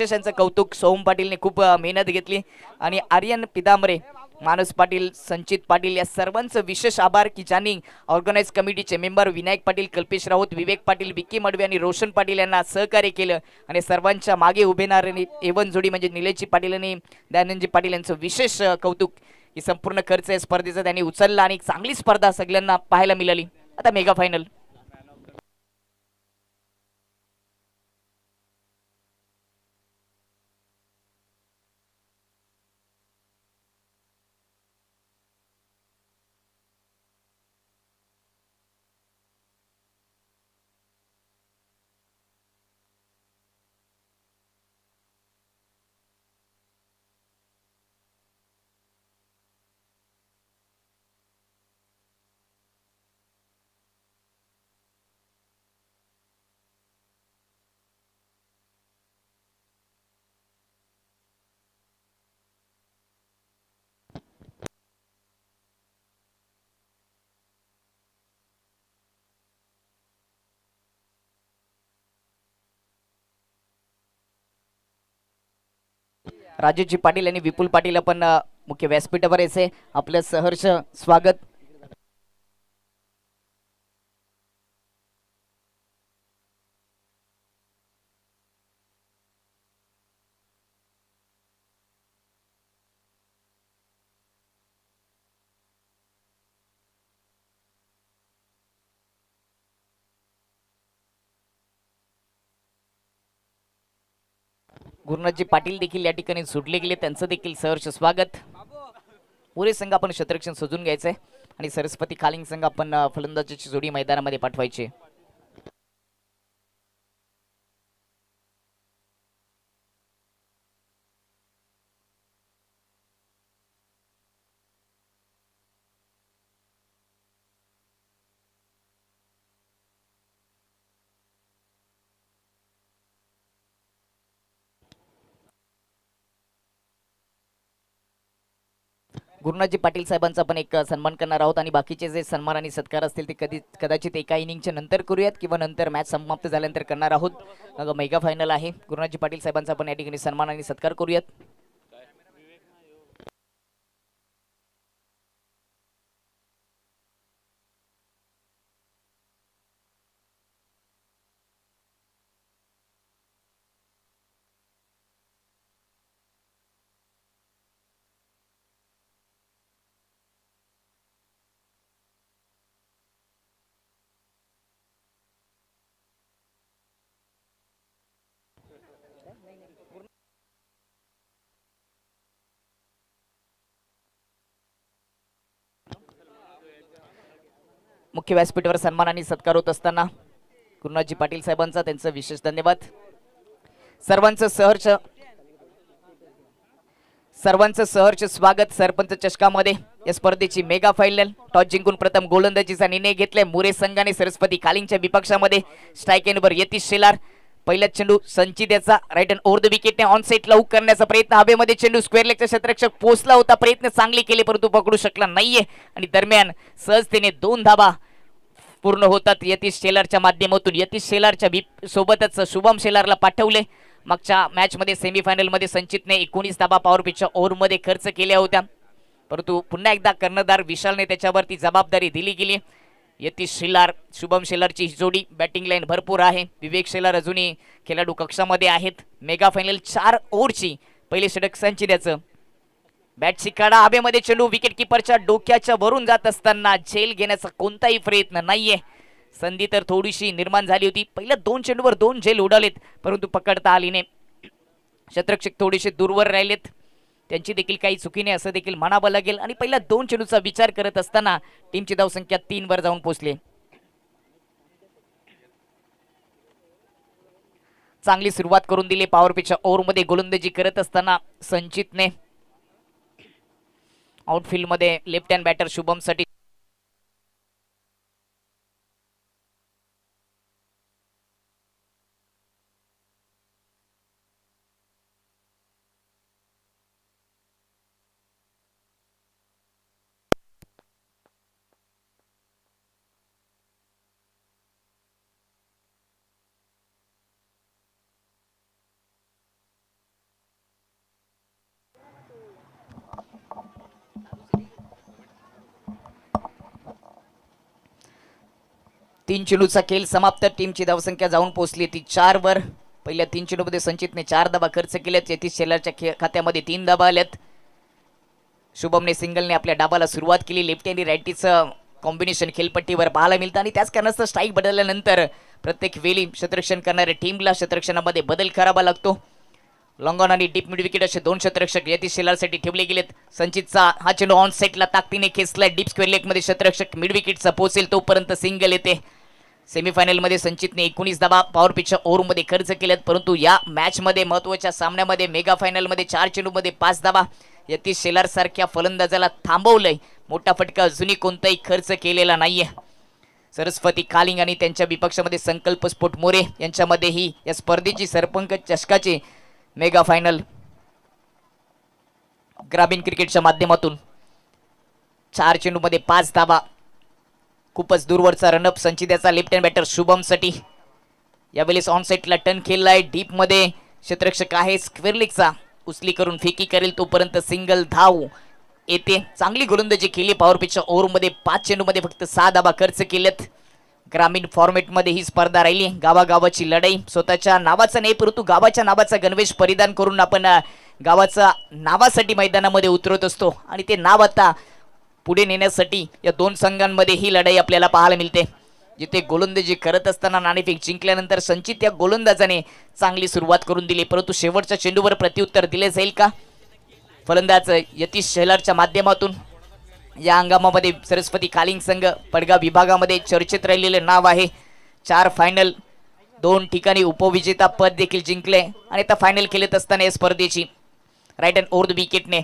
यशांचं कौतुक. सोम पाटीलने खूप मेहनत घेतली आणि आर्यन पितांबरे, मानस पाटील, संचित पाटील या सर्वांचं विशेष आभार की ज्यांनी ऑर्गनाइज कमिटीचे मेंबर विनायक पाटील, कल्पेश राऊत, विवेक पाटील, विक्की मडवे आणि रोशन पाटील यांना सहकार्य केलं आणि सर्वांच्या मागे उभे राहणारे एवन जोडी म्हणजे निलेशजी पाटील आणि दयानंदजी पाटील यांचं विशेष कौतुक. ही संपूर्ण खर्च या स्पर्धेचा त्यांनी उचलला आणि चांगली स्पर्धा सगळ्यांना पाहायला मिळाली. आता मेगा फायनल. राजूजी पाटील आणि विपुल पाटील आपण मुख्य व्यासपीठावर यायचे आपलं सहर्ष स्वागत. गुरुनाथजी पाटील देखील या ठिकाणी सुटले गेले, त्यांचं देखील सहर्ष स्वागत. पुरे संघ आपण क्षेत्ररक्षण सजून घ्यायचंय आणि सरस्वती खालिंग संघ आपण फलंदाजीची जोडी मैदानामध्ये पाठवायची. गुरुनाथजी पाटील साहेबांचा आपण एक सन्मान करणार आहोत आणि बाकीचे जे सन्मान आणि सत्कार असतील ते कदाचित एका इनिंगच्या नंतर करूयात किंवा नंतर मॅच समाप्त झाल्यानंतर करणार आहोत. मेगा फायनल आहे. गुरुनाथजी पाटील साहेबांचा आपण या ठिकाणी सन्मान आणि सत्कार करूयात. मुख्य व्यासपीठावर सन्मान आणि सत्कार होत असताना गुरुनाथजी पाटील साहेबांचा त्यांचं विशेष धन्यवाद. सर्वांचं सहर्ष स्वागत सरपंच चषकामध्ये. या स्पर्धेची मेगा फायनल. टॉस जिंकून प्रथम गोलंदाजीचा निर्णय घेतलाय मुरे संघाने सरस्वती खालिंगच्या विपक्षामध्ये. स्ट्राईक एंडवर यतीश शेलार. पहिला चेंडू संचित याचा राईट हँड ओव्हर द विकेटने ऑन साइडला हुक करण्याचा प्रयत्न. हवेमध्ये चेंडू स्क्वेअर लेगचा क्षेत्ररक्षक पोहोचला होता, प्रयत्न चांगले केले परंतु पकडू शकला नाहीये आणि दरम्यान सहजतेने 2 धाबा पूर्ण होतात यतीश शेलारच्या माध्यमातून. यतीश शेलारच्या सोबतच शुभम शेलारला पाठवले. मागच्या मॅच मध्ये सेमीफायनल मध्ये संचितने 19 धाबा पॉवर पिचच्या ओव्हरमध्ये खर्च केल्या होत्या, परंतु पुन्हा एकदा कर्णधार विशालने त्याच्यावरती जबाबदारी दिली गेली. यतीश शेलार शुभम शेलारची जोडी बॅटिंग लाईन भरपूर आहे. विवेक शेलार अजूनही खेळाडू कक्षामध्ये आहेत. मेगा फायनल 4 ओव्हरची पहिले षटक संचित्याचं. बॅटची कडा हवेमध्ये चेंडू विकेट किपरच्या डोक्याच्या वरून जात असताना झेल घेण्याचा कोणताही प्रयत्न नाहीये. संधी तर थोडीशी निर्माण झाली होती. पहिल्या 2 चेंडूवर 2 झेल उडालेत परंतु पकडता आली नाही. क्षेत्ररक्षक थोडेसे दूरवर राहिलेत, त्यांची देखील काही चुकी नाही असं देखील म्हणावं लागेल आणि पहिल्या 2 चेंडूचा विचार करत असताना टीमची धावसंख्या 3 वर जाऊन पोहोचली. चांगली सुरुवात करून दिली पॉवर पिचच्या ओव्हरमध्ये गोलंदाजी करत असताना संचितने. आउटफील्ड मध्ये लेफ्ट हँड बॅटर शुभम साठी 3 चेंडूचा खेळ समाप्त. टीमची धावसंख्या जाऊन पोहोचली ती 4 वर. पहिल्या 3 चेंडूमध्ये संचितने 4 धावा खर्च केल्यात. यतीश शेलारच्या खात्यामध्ये 3 धावा आल्यात. शुभमने सिंगलने आपल्या डाबाला सुरुवात केली. लेफ्टी आणि राईटीचं कॉम्बिनेशन खेळपट्टीवर पाहायला मिळतं आणि त्याच कारणास्तव स्ट्राईक बदलल्यानंतर प्रत्येक वेळी क्षेत्ररक्षण करणाऱ्या टीमला क्षेत्ररक्षणामध्ये बदल करावा लागतो. लॉंग ऑन आणि डीप मिड विकेट असे 2 क्षेत्ररक्षक यतीश शेलारसाठी ठेवले गेलेत. संचितचा हा चेंडू ऑन सेटला ताकदीने खेचलाय. डीप स्क्वेअर लेगमध्ये क्षेत्ररक्षक मिड विकेटचा पोहोचेल तोपर्यंत सिंगल येते. सेमीफायनलमध्ये संचितने 19 धावा पॉवर पिचच्या ओव्हरमध्ये खर्च केल्यात. परंतु या मॅचमध्ये महत्त्वाच्या सामन्यामध्ये मेगा फायनलमध्ये 4 चेंडूमध्ये 5 धावा यतीश शेलार सारख्या फलंदाजाला थांबवलंय. मोठा फटका अजूनही कोणताही खर्च केलेला नाहीये. सरस्वती कालिंग आणि त्यांच्या विपक्षामध्ये संकल्प स्फोट मोरे यांच्यामध्येही या स्पर्धेची सरपंच चषकाची मेगा फायनल ग्रामीण क्रिकेटच्या माध्यमातून 4 चेंडूमध्ये 5 धावा. खूपच दूरवरचा रनअप संचिताचा लेफ्ट हँड बॅटर शुभमसाठी. यावेळेस ऑन साईडला टर्न खेळलाय. डीप मध्ये क्षेत्ररक्षक आहे स्क्वेअर लेगचा उचली करून फेकी करेल तोपर्यंत सिंगल धाव येते. चांगली गोलंदाजी केली. पॉवर पिचच्या ओव्हरमध्ये 5 चेंडूमध्ये फक्त 6 धावा खर्च केलेत. ग्रामीण फॉर्मॅटमध्ये ही स्पर्धा राहिली. गावागावाची लढाई. स्वतःच्या नावाचा नाही परंतु गावाच्या नावाचा गणवेश परिधान करून आपण गावाच्या नावासाठी मैदानामध्ये उतरत असतो आणि ते नाव आता पुढे नेण्यासाठी या 2 संघांमध्ये ही लढाई आपल्याला पाहायला मिळते. जिथे गोलंदाजी करत असताना नाणेफेक जिंकल्यानंतर संचित या गोलंदाजाने चांगली सुरुवात करून दिली परंतु शेवटच्या चेंडूवर प्रत्युत्तर दिले जाईल का? फलंदाज यतीश शेलारच्या माध्यमातून. या हंगामामध्ये सरस्वती कालिंग संघ पडगाव विभागामध्ये चर्चेत राहिलेले नाव आहे. 4 फायनल 2 ठिकाणी उपविजेता पद देखील जिंकले आणि आता फायनल खेळत असताना या स्पर्धेची राईट हँड ओव्हर द विकेटने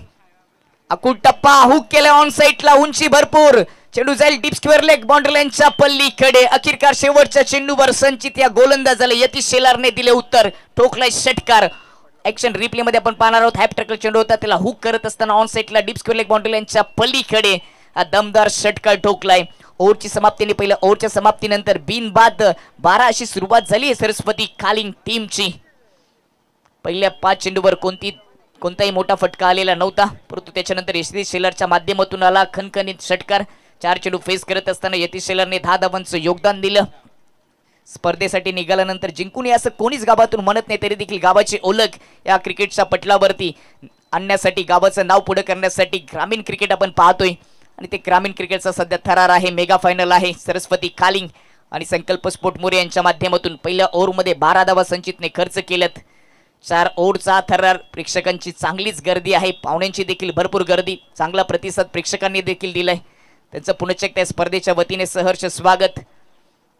अकुट टप्पा हुक केला. ऑन साईडला उंची भरपूर. चेंडू जाईल डीप स्क्वेअर लेग बाउंड्री लाईनच्या पल्लीकडे. अखेरकार शेवटच्या चेंडूवर संचित या गोलंदाजाला यतीश शेलारने दिले उत्तर. ठोकलाय षटकार. ॲक्शन रिप्ले मध्ये आपण पाहणार आहोत. हॅप टॅकल चेंडू होता त्याला हुक करत असताना ऑन साईडला डीप स्क्वेअर लेग बाउंड्री लाईनच्या पल्लीकडे हा दमदार षटकार ठोकलाय. ओव्हरची समाप्तीने पहिल्या ओव्हरच्या समाप्तीनंतर बिनबाद 12 अशी सुरुवात झाली आहे सरस्वती कालिंग टीमची. पहिल्या 5 चेंडूवर कोणताही मोठा फटका आलेला नव्हता परंतु त्याच्यानंतर यतीश शेलारच्या माध्यमातून आला खणखणीत षटकार. 4 चेंडू फेस करत असताना यतीश शेलारने 10 धावांचं योगदान दिलं. स्पर्धेसाठी निघाल्यानंतर जिंकून असं कोणीच गावातून म्हणत नाही तरी देखील गावाची ओळख या क्रिकेटच्या पटलावरती आणण्यासाठी गावाचं नाव पुढे करण्यासाठी ग्रामीण क्रिकेट आपण पाहतोय आणि ते ग्रामीण क्रिकेटचा सध्या थरार आहे. मेगा फायनल आहे. सरस्वती कालिंग आणि संकल्प स्फोट मोरे यांच्या माध्यमातून पहिल्या ओव्हरमध्ये 12 धावा संचितने खर्च केल्यात. 4 ओव्हरचा थरार. प्रेक्षकांची चांगलीच गर्दी आहे. पाहुण्यांची देखील भरपूर गर्दी. चांगला प्रतिसाद प्रेक्षकांनी देखील दिलाय. त्यांचं पुनश्च त्या स्पर्धेच्या वतीने सहर्ष स्वागत.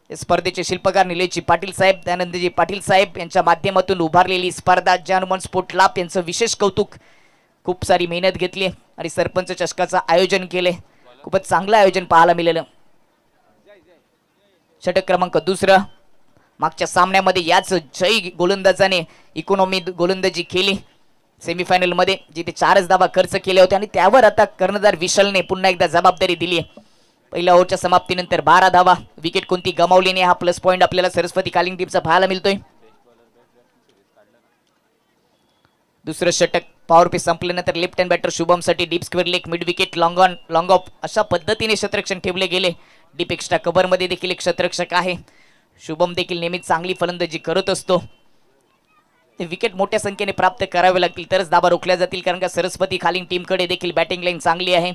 स्पर्धेचे शिल्पकार निलेशजी पाटील साहेब दयानंदजी पाटील साहेब यांच्या माध्यमातून उभारलेली स्पर्धा जानुमन स्पोर्ट लाभ यांचं विशेष कौतुक. खूप सारी मेहनत घेतली आणि सरपंच चषकाचं आयोजन केले. खूपच चांगलं आयोजन पाहायला मिळालं. षटक क्रमांक 2. मागच्या सामन्यामध्ये याच जय गोलंदाजाने इकॉनॉमी गोलंदाजी केली सेमीफायनलमध्ये जिथे 4च धावा खर्च केल्या होत्या आणि त्यावर आता कर्णधार विशालने पुन्हा एकदा जबाबदारी दिली आहे. पहिल्या ओव्हरच्या समाप्तीनंतर 12 धावा. विकेट कोणती गमावली नाही हा प्लस पॉइंट आपल्याला सरस्वती कालिंग टीमचा पाहायला मिळतोय. दुसरं षटक पॉवर पे संपल्यानंतर लेफ्ट हँड बॅटर शुभमसाठी deep square leg mid wicket long on long off अशा पद्धतीने क्षेत्ररक्षण ठेवले गेले. डीप एक्स्ट्रा कव्हर मध्ये देखील एक क्षेत्ररक्षक आहे. शुभम देखील नेहमीच चांगली फलंदाजी करत असतो. विकेट मोठ्या संख्येने प्राप्त करावे लागतील तरच धावा रोखल्या जातील कारण का सरस्वती कालिंग टीमकडे देखील बॅटिंग लाईन चांगली आहे.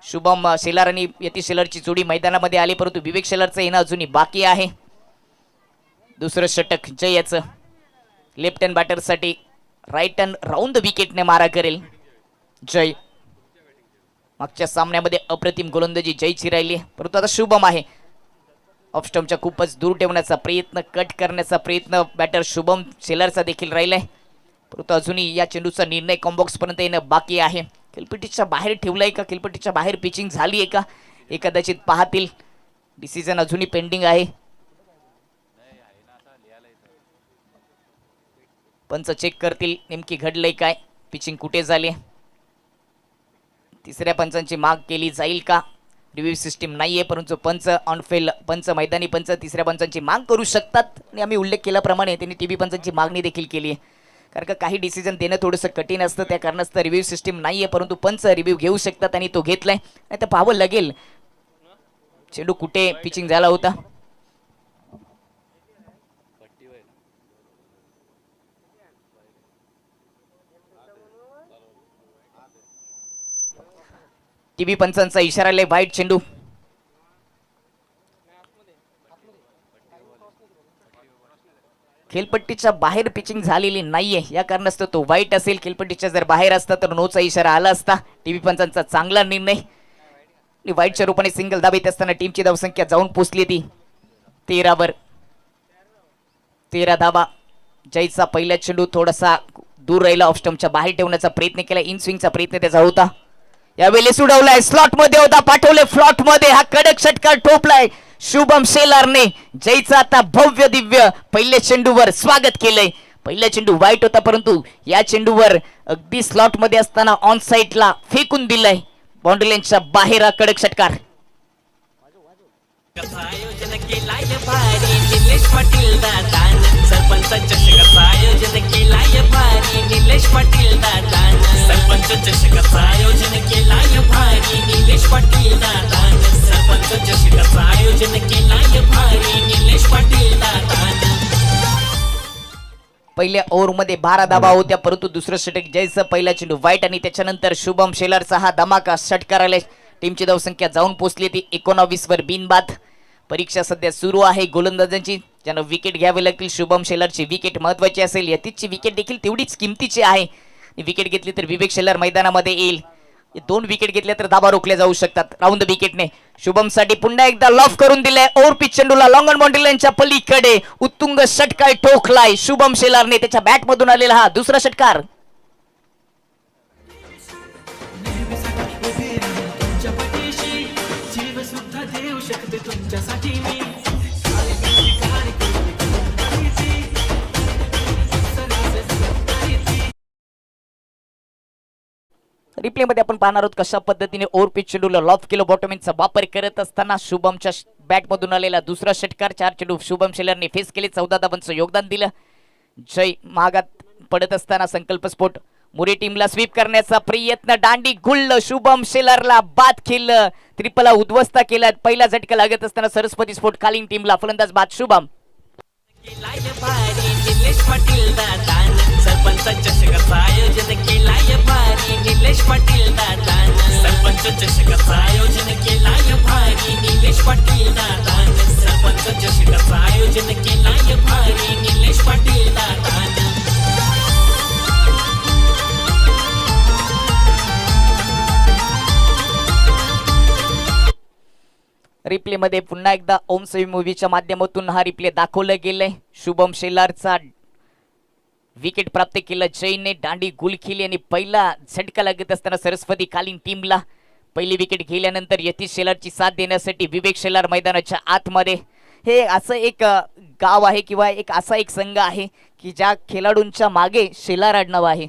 शुभम शेलार आणि यतीश शेलारची जोडी मैदानामध्ये आली परंतु विवेक शेलारचं येणं अजूनही बाकी आहे. दुसरं षटक जय याचं लेफ्ट हँड बॅटरसाठी राईट हँड राऊंड द विकेटने मारा करेल जय. मागच्या सामन्यामध्ये अप्रतिम गोलंदाजी जयची राहिली परंतु आता शुभम आहे. ऑफ स्टंपच्या खूपच दूर ठेवण्याचा प्रयत्न कट करण्याचा प्रयत्न बॅटर शुभम शेलारचा देखील राहिलाय परंतु अजूनही या चेंडूचा निर्णय कॉम्बॉक्स पर्यंत येणं बाकी आहे. खेळपट्टीच्या बाहेर ठेवलाय का खेळपट्टीच्या बाहेर पिचिंग झाली आहे का हे कदाचित पाहतील. डिसिजन अजूनही पेंडिंग आहे. पंच चेक करतील नेमकी घडलंय काय पिचिंग कुठे झाली. तिसऱ्या पंचांची माग केली जाईल का. रिव्ह्यू सिस्टीम नाहीये परंतु पंच ऑनफेल पंच मैदानी पंच तिसऱ्या पंचांची माग करू शकतात आणि आम्ही उल्लेख केल्याप्रमाणे त्यांनी टीव्ही पंचांची मागणी देखील केली आहे कारण का काही डिसिजन देणं थोडंसं कठीण असतं त्या कारणास्तव रिव्ह्यू सिस्टीम नाहीये परंतु पंच रिव्ह्यू घेऊ शकतात आणि तो घेतलाय. नाही तर पाहावं लागेल चेंडू कुठे पिचिंग झाला होता. टीव्ही पंचांचा इशारा आलाय, वाईट चेंडू. खेळपट्टीच्या बाहेर पिचिंग झालेली नाहीये, या कारणास्तव तो वाईट असेल. खेळपट्टीच्या जर बाहेर असता तर नोचा इशारा आला असता. टीव्ही पंचांचा चांगला निर्णय. वाईटच्या रूपाने सिंगल धाव येत असताना टीमची धावसंख्या जाऊन पोचली ती 13 वर. 13 धावा. जयचा पहिला चेंडू थोडासा दूर राहिला, ऑफ स्टंपच्या बाहेर ठेवण्याचा प्रयत्न केला. इन स्विंगचा प्रयत्न त्याचा होता. यावेळेस उडवलाय, स्लॉट मध्ये होता, पाठवले फ्लॉट मध्ये. हा कडक षटकार ठोपलाय शुभम शेलारने. जयचा आता भव्य दिव्य पहिल्या चेंडूवर स्वागत केलंय. पहिला चेंडू वाईट होता, परंतु या चेंडूवर अगदी स्लॉट मध्ये असताना ऑन साइडला फेकून दिलाय. बाउंड्री लाईनच्या बाहेर हा कडक षटकार. आयोजन केलाय भारी निलेश पाटील दादान. सरपंच चषकाचं आयोजन केलाय भारी निलेश पाटील दादान. सरपंच चषकाचं आयोजन केलाय भारी निलेश पाटील दादान. सरपंच चषकाचं आयोजन केलाय भारी निलेश पाटील दादान. पहिल्या ओव्हरमध्ये 12 धावा होत्या, परंतु दुसरं षटक जयचं पहिला चेंडू वाईट आणि त्याच्यानंतर शुभम शेलारचा हा धमाका षटकार आलाय. टीमची धावसंख्या जाऊन पोहोचली ती 19 वर बिनबाद. परीक्षा सध्या सुरू आहे गोलंदाजांची, ज्यांना विकेट घ्यावे लागतील. शुभम शेलारची विकेट महत्वाची असेल, यतीशची विकेट देखील तेवढीच किमतीची आहे. विकेट घेतली तर विवेक शेलार मैदानामध्ये येईल. 2 विकेट घेतल्या तर धाबा रोखल्या जाऊ शकतात राऊंड द विकेटने. शुभम साठी पुन्हा एकदा लॉफ करून दिलाय. ओव्हर पिच चेंडूला लॉंग ऑन बाउंड्री लाईनच्या पलीकडे उत्तुंग षटकार ठोकलाय शुभम शेलारने. त्याच्या बॅट मधून आलेला हा दुसरा षटकार. रिप्ले मध्ये आपण पाहणार आहोत कशा पद्धतीने ओव्हर पिच चेंडूला लॉफ केलं. बॉटमिनचा वापर करत असताना शुभमच्या बॅट मधून आलेला दुसरा षटकार. 4 चेंडू शुभम शेलारने फेस केले, 14 धावांचं योगदान दिलं. जय मागात पडत असताना संकल्पस्फोट. मुरे टीमला स्वीप करण्याचा प्रयत्न, दांडी गुल्ल, शुभम शेलारला बाद केलं, त्रिपला उद्ध्वस्त केला. पहिला झटका लागत असताना सरस्वती स्फोट कालिंग टीमला. फलंदाज बाद शुभम. केलाय भारी निलेश पाटील दादान. सरपंच चषकाचं आयोजन केलाय भारी निलेश पाटील दादान. सरपंच चषकाचं आयोजन केलाय भारी निलेश पाटील दादान. सरपंच चषकाचं आयोजन केलाय भारी निलेश पाटील दादान. रिप्ले मध्ये पुन्हा एकदा ओम सेवी मूवीच्या माध्यमातून हा रिप्ले दाखवलं गेलंय. शुभम शेलारचा विकेट प्राप्त केलं जयने, दांडी गुल केली आणि पहिला झटका लागत असताना सरस्वती कालीन टीमला पहिली विकेट घेतल्यानंतर यतीश शेलारची साथ देण्यासाठी विवेक शेलार मैदानाच्या आतमध्ये. हे असं एक गाव आहे किंवा एक असा एक संघ आहे की ज्या खेळाडूंच्या मागे शेलार आडनाव आहे.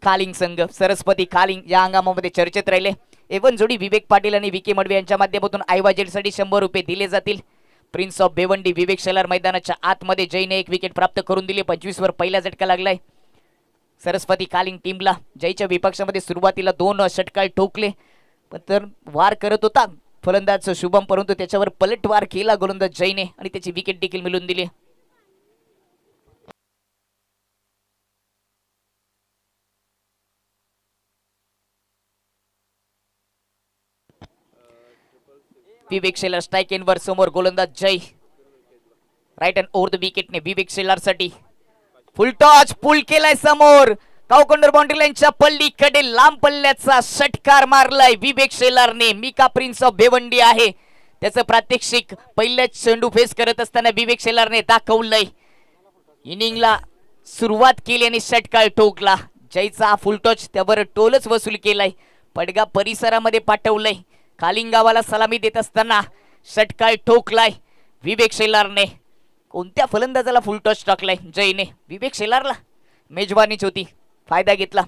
कालिंग संघ, सरस्वती कालिंग या हंगामामध्ये चर्चेत राहिले. एवन जोडी विवेक पाटील आणि विके मडवे यांच्या माध्यमातून आयवाजेडसाठी 100 रुपये दिले जातील. प्रिन्स ऑफ बेवंडी विवेक शेलार मैदानाच्या आतमध्ये जयने 1 विकेट प्राप्त करून दिली. 25 वर पहिला झटका लागलाय सरस्वती कालिंग टीमला. जयच्या विपक्षामध्ये सुरुवातीला 2 षटकार ठोकले, पण तर वार करत होता फलंदाज शुभम, परंतु त्याच्यावर पलटवार केला गोलंदाज जयने आणि त्याची विकेट देखील मिळवून दिली. विवेक शेलार स्ट्राइक एंडवर समोर गोलंदाज जय. राइट हँड ओव्हर द विकेटने विवेक शेलार साठी फुल टॉच पुल केलाय समोर. कावकोंडर बाउंड्री लाईनच्या पल्लीकडे लांब पल्ल्याचा षटकार मारलाय विवेक शेलारने. मिका प्रिन्स ऑफ बेवंडी आहे त्याचं प्रात्यक्षिक पहिल्याच चेंडू फेस करत असताना विवेक शेलारने दाखवलंय. इनिंगला सुरुवात केली आणि षटकार ठोकला. जयचा फुल टॉच त्यावर टोलच वसूल केलाय, पडगा परिसरामध्ये पाठवलंय. कालिंग गावाला सलामी देत असताना षटकार ठोकलाय विवेक शेलारने. कोणत्या फलंदाजाला फुल टॉच टाकलाय जयने? विवेक शेलारला. मेजबानीच होती, फायदा घेतला.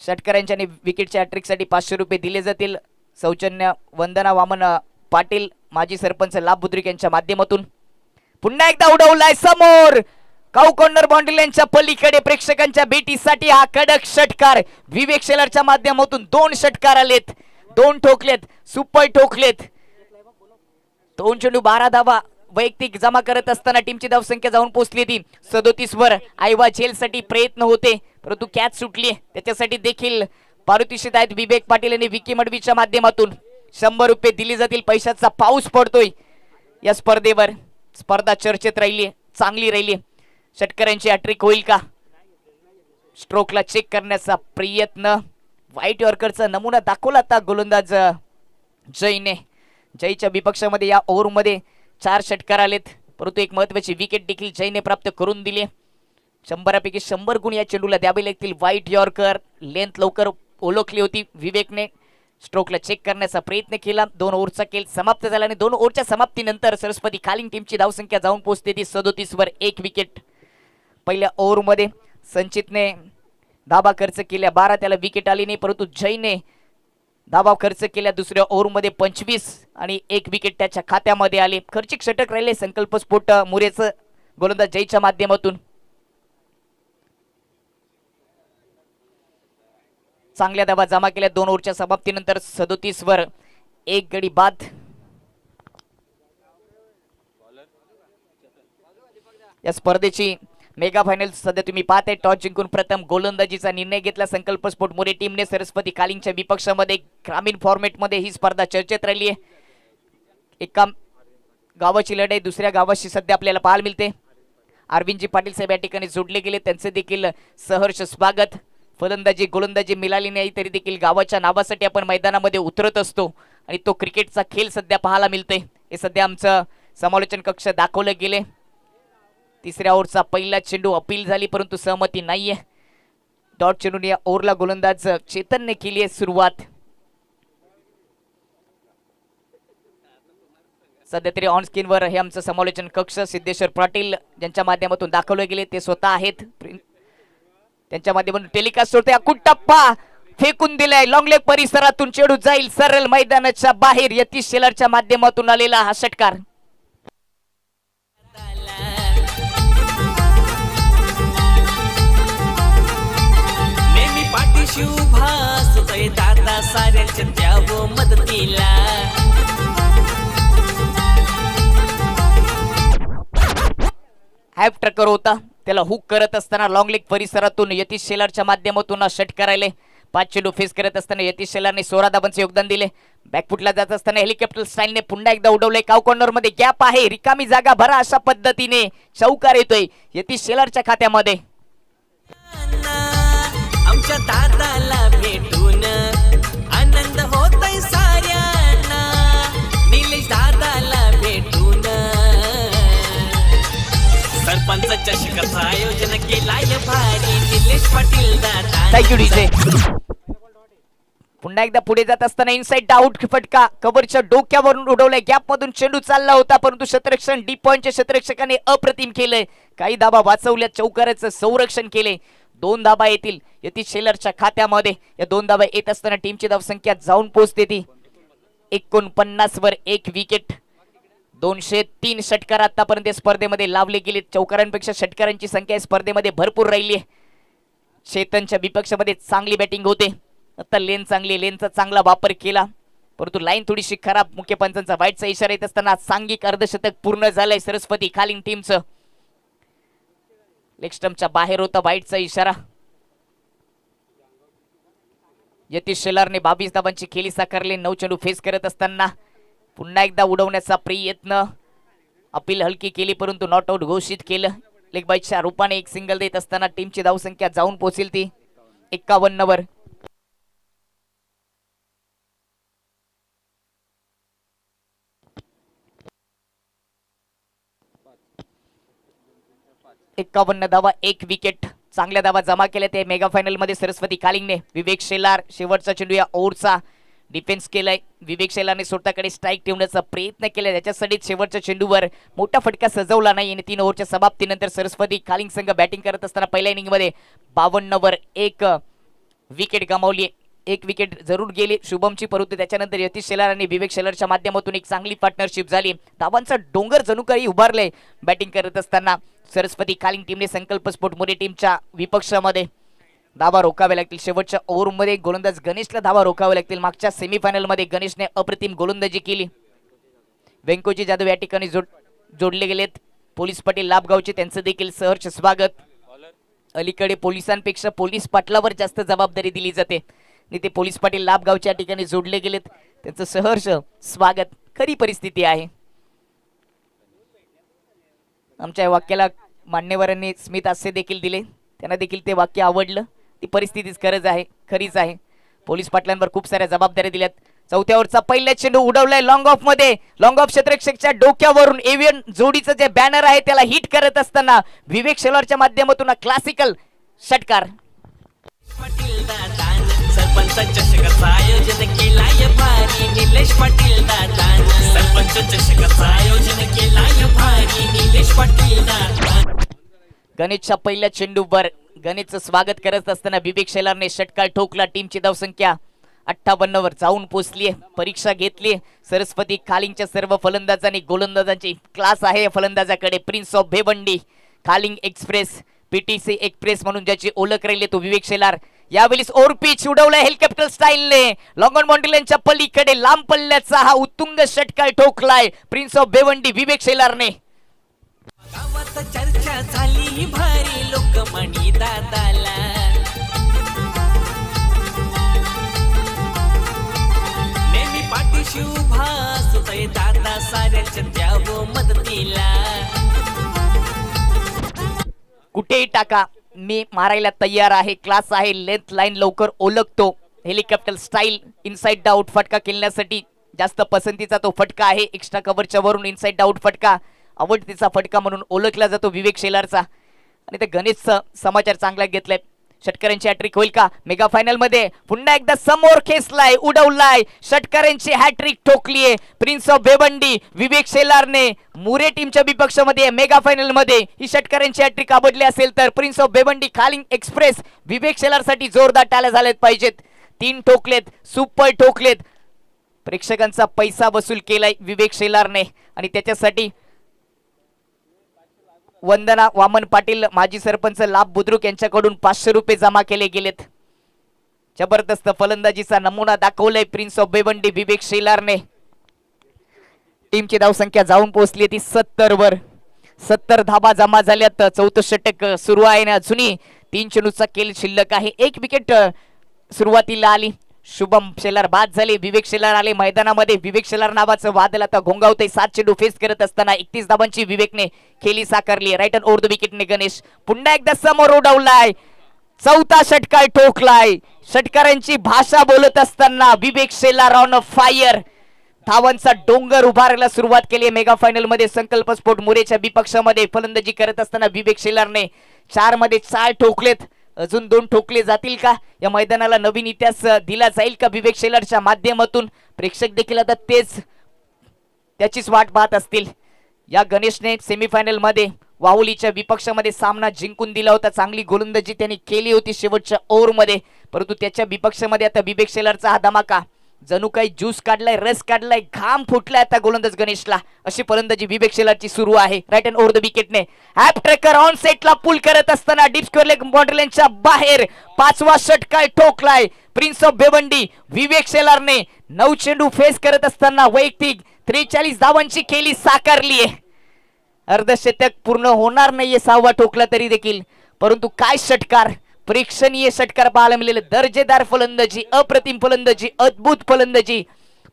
षटकारांच्या विकेटच्या हॅट्रिकसाठी 500 रुपये दिले जातील. सौजन्य वंदना वामन पाटील, माजी सरपंच लाभ बुद्रिक यांच्या माध्यमातून. पुन्हा एकदा उडवलाय समोर. काऊ कॉर्नर बाउंड्री लाईनच्या पलीकडे प्रेक्षकांच्या भेटीसाठी हा कडक षटकार विवेक शेलारच्या माध्यमातून. 2 षटकार आलेत, 2 ठोकलेत, सुपर ठोकलेत. 2 चेंडू 12 धावा वैयक्तिक जमा करत असताना टीमची धावसंख्या जाऊन पोहोचली ती 37 वर. आयवा झेल साठी प्रयत्न होते, परंतु कॅच सुटली. त्याच्यासाठी देखील पारितोषिक आहेत विवेक पाटील आणि विकी मडवीच्या माध्यमातून 100 रुपये दिले जातील. पैशाचा पाऊस पडतोय या स्पर्धेवर. स्पर्धा चर्चेत राहिली, चांगली राहिली. षटकरांची हॅट्रिक होईल का? स्ट्रोकला चेक करण्याचा प्रयत्न. व्हाईट यॉर्करचा नमुना दाखवला आता गोलंदाज जयने. जयच्या विपक्षामध्ये या ओव्हरमध्ये 4 षटकार आलेत, परंतु एक महत्वाची विकेट देखील जयने प्राप्त करून दिली. 100पैकी 100 गुण या चेंडूला द्यावे लागतील. व्हाईट यॉर्कर लेंथ लवकर ओळखली होती विवेकने. स्ट्रोकला चेक करण्याचा प्रयत्न केला. 2 ओव्हरचा खेळ समाप्त झाला आणि 2 ओव्हरच्या समाप्तीनंतर सरस्वती खालिंग टीमची धावसंख्या जाऊन पोहोचते ती 37 वर 1 विकेट. पहिल्या ओव्हरमध्ये संचितने धाबा खर्च केल्या 12, त्याला विकेट आली नाही, परंतु जयने धाबा खर्च केल्या दुसऱ्या ओव्हरमध्ये 25 आणि 1 विकेट त्याच्या खात्यामध्ये आले. खर्चिक षटक राहिले संकल्पस्फोट मुरेचं गोलंदाज जयच्या माध्यमातून. चांगल्या धाबा जमा केल्या 2 ओव्हरच्या समाप्तीनंतर 37 वर 1 गडी बाद. या स्पर्धेची मेगा फायनल सध्या तुम्ही पाहताय. टॉस जिंकून प्रथम गोलंदाजीचा निर्णय घेतला संकल्पस्फोट मुरे टीमने. सरस्वती खालिंगच्या विपक्षामध्ये ग्रामीण फॉर्मेटमध्ये ही स्पर्धा चर्चेत राहिली आहे. एका गावाची लढाई दुसऱ्या गावाशी सध्या आपल्याला पाहायला मिळते. अरविंदजी पाटील साहेब या ठिकाणी जोडले गेले, त्यांचे देखील सहर्ष स्वागत. फलंदाजी गोलंदाजी मिळाली नाही तरी देखील गावाच्या नावासाठी आपण मैदानामध्ये उतरत असतो आणि तो क्रिकेटचा खेळ सध्या पाहायला मिळतोय. हे सध्या आमचं समालोचन कक्ष दाखवले गेले. तिसऱ्या ओव्हरचा पहिला चेंडू अपील झाली, परंतु सहमती नाहीये. डॉट चेंडून या ओव्हरला गोलंदाज चेतनने केली आहे सुरुवात. सध्या तरी ऑन स्क्रीनवर हे आमचं समालोचन कक्ष सिद्धेश्वर पाटील ज्यांच्या माध्यमातून दाखवले गेले ते स्वतः आहेत. त्यांच्या माध्यमातून टेलिकास्ट होते. टप्पा फेकून दिलाय लॉंग लेग परिसरातून, चेंडू जाईल सरळ मैदानाच्या बाहेर. यतीश शेलारच्या माध्यमातून आलेला हा षटकार. नेहमी पाठीशी उभा असतोय दादा साऱ्यांच्या द्यावं मदतीला. हॅफ ट्रकर होता, त्याला हुक करत असताना लॉंग लेग परिसरातून यतीश शेलारच्या माध्यमातून षटकार आले. 5 चेंडू फेस करत असताना यतीश शेलारने 16 धाबांचे योगदान दिले. बॅकफुटला जात असताना हेलिकॉप्टर स्टाईलने पुन्हा एकदा उडवले. काव कॉर्नर मध्ये गॅप आहे, रिकामी जागा भरा अशा पद्धतीने चौकार येतोय यतीश शेलारच्या खात्यामध्ये. आमच्या दादाला भेटून आनंद होतोय साऱ्यांना. निलेश दादाला भेटून सरपंच चषकाचं आयोजन केलाय भारी. निलेश पाटील दादा. Thank you DJ. पुन्हा एकदा पुढे जात असताना इनसाइड आउट फटका कव्हरच्या डोक्यावरून उडवलाय. गॅप मधून चेंडू चालला होता, परंतु क्षेत्ररक्षण डीप पॉइंटच्या क्षेत्ररक्षकाने अप्रतिम केलंय. काही धाबा वाचवल्या, चौकाराचं संरक्षण केले. 2 धाबा येतील यतीश शेलारच्या खात्यामध्ये. या 2 धाबा येत असताना टीमची धावसंख्या जाऊन पोहोचते ती 49 वर 1 विकेट. 203 षटकार आतापर्यंत स्पर्धेमध्ये लावले गेले. चौकारांपेक्षा षटकारांची संख्या स्पर्धेमध्ये भरपूर राहिली आहे. चेतनच्या विपक्षामध्ये चांगली बॅटिंग होते. आता लेन चांगली, लेनचा चांगला वापर केला, परंतु लाईन थोडीशी खराब. मुख्य पंचांचा वाईटचा इशारा येत असताना सांघिक अर्धशतक पूर्ण झालंय सरस्वती खालिंग टीमचं. लेग स्टंपच्या बाहेर होता वाईटचा इशारा. यतीश शेलारने 22 धाबांची खेळी साकारली. 9 चेंडू फेस करत असताना पुन्हा एकदा उडवण्याचा प्रयत्न. अपील हलकी केली, परंतु नॉट आउट घोषित केलं. लेग बाईटच्या रूपाने 1 सिंगल देत असताना टीमची धावसंख्या जाऊन पोहोचेल ती 51 वर. एकावन्न धावा 1 विकेट. चांगल्या धावा जमा केल्या ते मेगा फायनल मध्ये सरस्वती खालिंगने. विवेक शेलार शेवटचा चेंडू या ओव्हरचा डिफेन्स केलाय. विवेक शेलारने स्वतःकडे स्ट्राईक ठेवण्याचा प्रयत्न केला, त्याच्यासाठी शेवटच्या चेंडूवर मोठा फटका सजवला नाही आणि 3 ओव्हरच्या समाप्तीनंतर सरस्वती खालिंग संघ बॅटिंग करत असताना पहिल्या इनिंग मध्ये 52 वर 1 विकेट गमावली. 1 विकेट जरूर गेली शुभमची, परंतु त्याच्यानंतर यतीश शेलार आणि विवेक शेलारच्या माध्यमातून एक चांगली पार्टनरशिप झाली. धावांचा डोंगर जणू काही उभारले बॅटिंग करत असताना सरस्वती खालिंग टीमने. संकल्पस्फोट मुरे टीमच्या विपक्षामध्ये धावा रोखावे लागतील. शेवटच्या ओव्हरमध्ये गोलंदाज गणेशला धावा रोखावे लागतील. मागच्या सेमीफायनल मध्ये गणेशने अप्रतिम गोलंदाजी केली. व्यंकोजी जाधव या ठिकाणी जोडले गेलेत. पोलीस पाटील लाभगावचे, त्यांचं देखील सहर्ष स्वागत. अलीकडे पोलिसांपेक्षा पोलीस पाटलावर जास्त जबाबदारी दिली जाते, आणि ते पोलीस पाटील लाभगावच्या ठिकाणी जोडले गेलेत, त्यांचं सहर्ष स्वागत. खरी परिस्थिती आहे. आमच्या या वाक्याला मान्यवरांनी स्मित हास्य देखील दिले, त्यांना देखील ते वाक्य आवडलं. ती परिस्थितीच खरंच आहे, खरीच आहे. पोलीस पाटलांवर खूप साऱ्या जबाबदाऱ्या दिल्यात. चौथ्या ओव्हरचा पहिला चेंडू उडवलाय लॉंग ऑफ मध्ये. लॉंग ऑफ क्षेत्ररक्षकच्या डोक्यावरून एव्हियन जोडीचं जे बॅनर आहे त्याला हिट करत असताना विवेक शेलारच्या माध्यमातून क्लासिकल षटकार. पाटील दादान सरपंच चषकाचं आयोजन केलाय भारी निलेश पाटील दादान सरपंच चषकाचं आयोजन केलाय भारी निलेश पाटील दादान. गणेशच्या पहिल्या चेंडूवर गणेशचं स्वागत करत असताना विवेक शेलारने षटकार ठोकला. टीमची धावसंख्या 58 वर जाऊन पोहोचलीये. परीक्षा घेतली सरस्वती खालिंगच्या सर्व फलंदाजांनी. गोलंदाजांची क्लास आहे फलंदाजाकडे. Prince of Bhiwandi, Khaling express, PTC express म्हणून ज्याची ओळख राहिली तो विवेक शेलार. यावेळी ओव्हर पिच उडवलाय हेलिकॉप्टर स्टाईलने. लॉंग ऑन बाउंड्रीच्या पलीकडे लांब पल्ल्याचा हा उत्तुंग षटकार ठोकलाय प्रिन्स ऑफ भिवंडी विवेक शेलारने. गावात चर्चा झाली भारी लोकमणी दादाला नेहमी पाठीशी उभा असतोय दादा साऱ्याच्या द्यावं मदतीला. कुठेही टाका मी मारायला तयार आहे. क्लास आहे, लेंथ लाईन लवकर ओळखतो. हेलिकॉप्टर स्टाईल इनसाइड आउट फटका खेळण्यासाठी जास्त पसंतीचा तो फटका आहे. एक्स्ट्रा कव्हरच्या वरून इनसाइड आउट फटका आवडतीचा फटका म्हणून ओळखला जातो विवेक शेलारचा. आणि ते गणेशचा समाचार चांगला घेतलाय. षटकारांची हॅट्रिक होईल का मेगा फायनल मध्ये? पुन्हा एकदा समोर खेचलाय, उडवलाय, षटकारांची hat trick ठोकलीये prince of Bhiwandi Vivek शेलारने. मुरे टीमच्या विपक्षामध्ये मेगा फायनल मध्ये ही षटकारांची हॅट्रिक आवडली असेल तर prince of Bhiwandi, Khaling express, विवेक शेलार साठी जोरदार टाळ्या झाल्यात पाहिजेत. 3 ठोकलेत, सुपर ठोकलेत. प्रेक्षकांचा पैसा वसूल केलाय विवेक शेलारने आणि त्याच्यासाठी वंदना वामन पाटील माजी सरपंच लाभ बुद्रुक यांच्याकडून 500 रुपये जमा केले गेलेत. जबरदस्त फलंदाजीचा नमुना दाखवलाय प्रिन्स ऑफ भिवंडी विवेक शेलारने. टीमची धावसंख्या जाऊन पोहोचली ती 70 वर. 70 धाबा जमा झाल्यात. चौथं षटक सुरू आहे ना अजूनही 3 चेंडूचा खेळ शिल्लक आहे. 1 विकेट सुरुवातीला आली. शुभम शेलार बाद झाले, विवेक शेलार आले मैदानामध्ये. विवेक शेलार नावाचं वादळ आता घोंगावतंय. 7 चेंडू फेस करत असताना 31 धाबांची विवेकने खेळी साकारली. राईट अँड ओव्हर द विकेटने गणेश पुन्हा एकदा समोर उडवलाय. चौथा षटकार ठोकलाय. षटकारांची भाषा बोलत असताना विवेक शेलार ऑन फायर. धावांचा डोंगर उभारायला सुरुवात केली मेगा फायनल मध्ये. संकल्प स्फोट मुरेच्या विपक्षामध्ये फलंदाजी करत असताना विवेक शेलारने 4 मध्ये 4 ठोकलेत. अजून 2 ठोकले जातील का? या मैदानाला नवीन इतिहास दिला जाईल का विवेक शेलारच्या माध्यमातून? प्रेक्षक देखील आता त्याचीच वाट पाहत असतील. या गणेशने सेमीफायनल मध्ये वाहुलीच्या विपक्षामध्ये सामना जिंकून दिला होता. चांगली गोलंदाजी त्यांनी केली होती शेवटच्या ओव्हर मध्ये, परंतु त्याच्या विपक्षामध्ये आता विवेक शेलारचा हा धमाका. जणू काही ज्यूस काढलाय, रस काढलाय, घाम फुटलाय आता गोलंदाज गणेशला. अशी फलंदाजी विवेक शेलारची सुरू आहे. राईट अँड ओव्हर द विकेटने हॅप ट्रेकर ऑन सेटला पुल करत असताना डीप स्क्वेअर लेग बाउंड्रीच्या बाहेर 5वा षटकार ठोकलाय प्रिन्स ऑफ भिवंडी विवेक शेलारने. 9 चेंडू फेस करत असताना वैयक्तिक 43 धावांची खेळी साकारलीये. अर्धशतक पूर्ण होणार नाहीये 6वा ठोकला तरी देखील, परंतु काय षटकार, प्रेक्षणीय षटकार पाहायला मिळाले. दर्जेदार फलंदाजी, अप्रतिम फलंदाजी, अद्भुत फलंदाजी.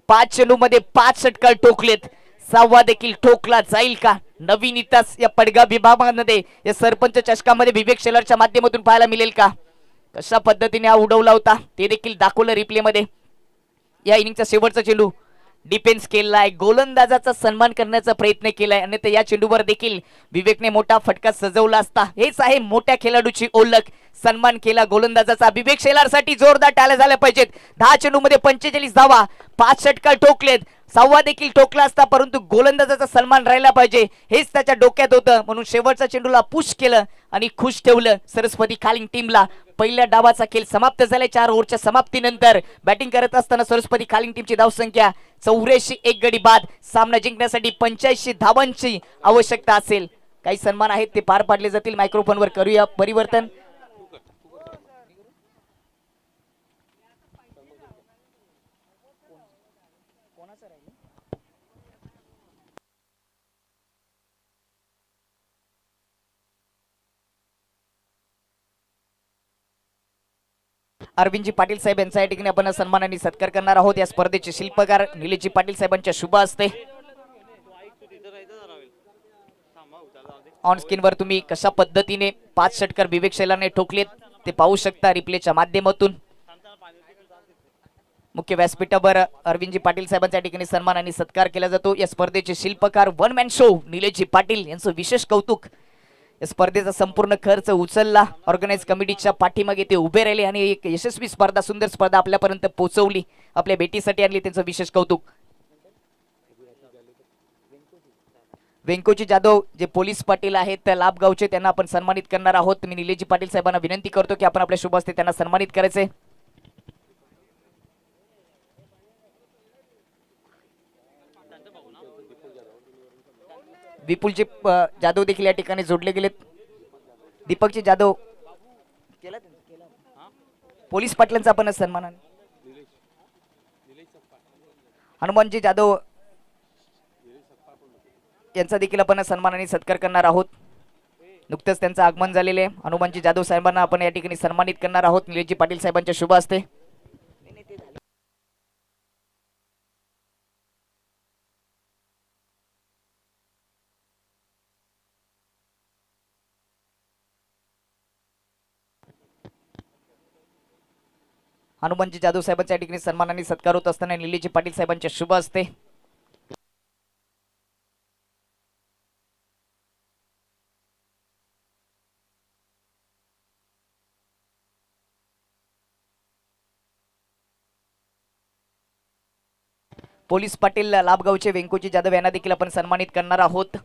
5 चेंडू मध्ये 5 षटकार ठोकलेत. 6वा देखील ठोकला जाईल का? नवीन इतिहास या पडगा विभागामध्ये या सरपंच चषकामध्ये विवेक शेलारच्या माध्यमातून पाहायला मिळेल का? कशा पद्धतीने हा उडवला होता ते देखील दाखवलं रिप्ले मध्ये. या इनिंगचा शेवटचा चेंडू डिफेन्स केलाय, गोलंदाजाचा सन्मान करण्याचा प्रयत्न केलाय आणि या चेंडूवर देखील विवेकने मोठा फटका सजवला असता. हेच आहे मोठ्या खेळाडूची ओळख. सन्मान केला गोलंदाजाचा. विवेक शेलारसाठी जोरदार टाळ्या झाल्या पाहिजेत. 10 चेंडू मध्ये 45 धावा, 5 षटकार ठोकलेत. 6वा देखील ठोकला असता, परंतु गोलंदाजाचा सन्मान राहिला पाहिजे हेच त्याच्या डोक्यात होतं. म्हणून शेवटच्या चेंडूला पुश केलं आणि खुश ठेवलं सरस्वती खालिंग टीमला. पहिल्या डावाचा खेळ समाप्त झाला. 4 ओव्हरच्या समाप्तीनंतर बॅटिंग करत असताना सरस्वती खालिंग टीमची धावसंख्या 84, 1 गडी बाद. सामना जिंकण्यासाठी 85 धावांची आवश्यकता असेल. काही सन्मान आहेत ते पार पाडले जातील. मायक्रोफोनवर करूया परिवर्तन. अरविंदजी पाटील साहेब यांचा या ठिकाणी आपण सन्मान आणि सत्कार करणार आहोत। या स्पर्धेचे शिल्पकार निलेशजी पाटील साहेबांच्या शुभ हस्ते। ऑन स्क्रीनवर तुम्ही कशा पद्धतीने 5 षटकार विवेक शैलाने ठोकलेत ते पाहू शकता रिप्लेच्या माध्यमातून। मुख्य व्यासपीठावर अरविंदजी पाटील साहेबांच्या ठिकाणी सन्मान आणि सत्कार केला जातो। या स्पर्धेचे शिल्पकार one man show Nileshji Patil यांचं विशेष कौतुक। या स्पर्धेचा संपूर्ण खर्च उचलला, ऑर्गनाइज कमिटीच्या पाठीमागे ते उभे राहिले आणि एक यशस्वी स्पर्धा, सुंदर स्पर्धा आपल्यापर्यंत पोहोचवली, आपल्या भेटीसाठी आणली, त्यांचं विशेष कौतुक। वेंकोजी जाधव जे पोलीस पाटील आहेत त्या लाभगावचे, त्यांना आपण सन्मानित करणार आहोत। मी निलेशजी पाटील साहेबांना विनंती करतो की आपण आपल्या शुभ हस्ते त्यांना सन्मानित करायचे। विपुलजी जाधव देखील या ठिकाणी जोडले गेलेत। दीपकजी जाधव पोलीस पाटलांचा आपण सन्मान। हनुमानजी जाधव यांचा देखील आपण सन्मान आणि सत्कार करणार आहोत। नुकतेच त्यांचं आगमन झालेले आहे। हनुमानजी जाधव साहेबांना आपण या ठिकाणी सन्मानित करणार आहोत निलेशजी पाटील साहेबांच्या शुभ हस्ते। हनुमानजी जाधव साहेबांच्या या ठिकाणी सन्मान आणि सत्कार होत असताना निलेशजी पाटील साहेबांच्या शुभ हस्ते। पोलीस पाटील लाभगावचे वेंकोजी जाधव यांना देखील आपण सन्मानित करणार आहोत।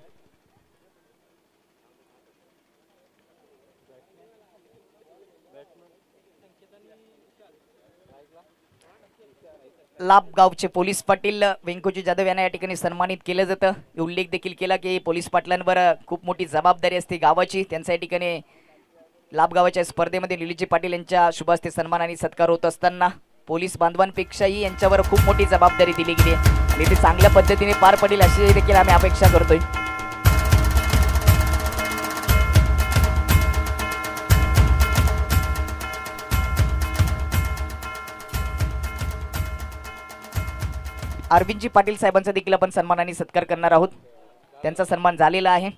लाभगावचे पोलीस पाटील वेंकोजी जाधव यांना या ठिकाणी सन्मानित केलं जातं। उल्लेख देखील केला की पोलीस पाटलांवर खूप मोठी जबाबदारी असते गावाची, त्यांच्या या ठिकाणी लाभगावाच्या स्पर्धेमध्ये निलेशजी पाटील यांच्या शुभ हस्ते सन्मान आणि सत्कार होत असताना पोलीस बांधवांपेक्षाही यांच्यावर खूप मोठी जबाबदारी दिली गेली आहे आणि ते चांगल्या पद्धतीने पार पडेल अशी देखील आम्ही अपेक्षा करतोय। अरविंदजी पाटील साहेबांचा देखील आपण सन्मान आणि सत्कार करणार आहोत। त्यांचा सन्मान झालेला आहे।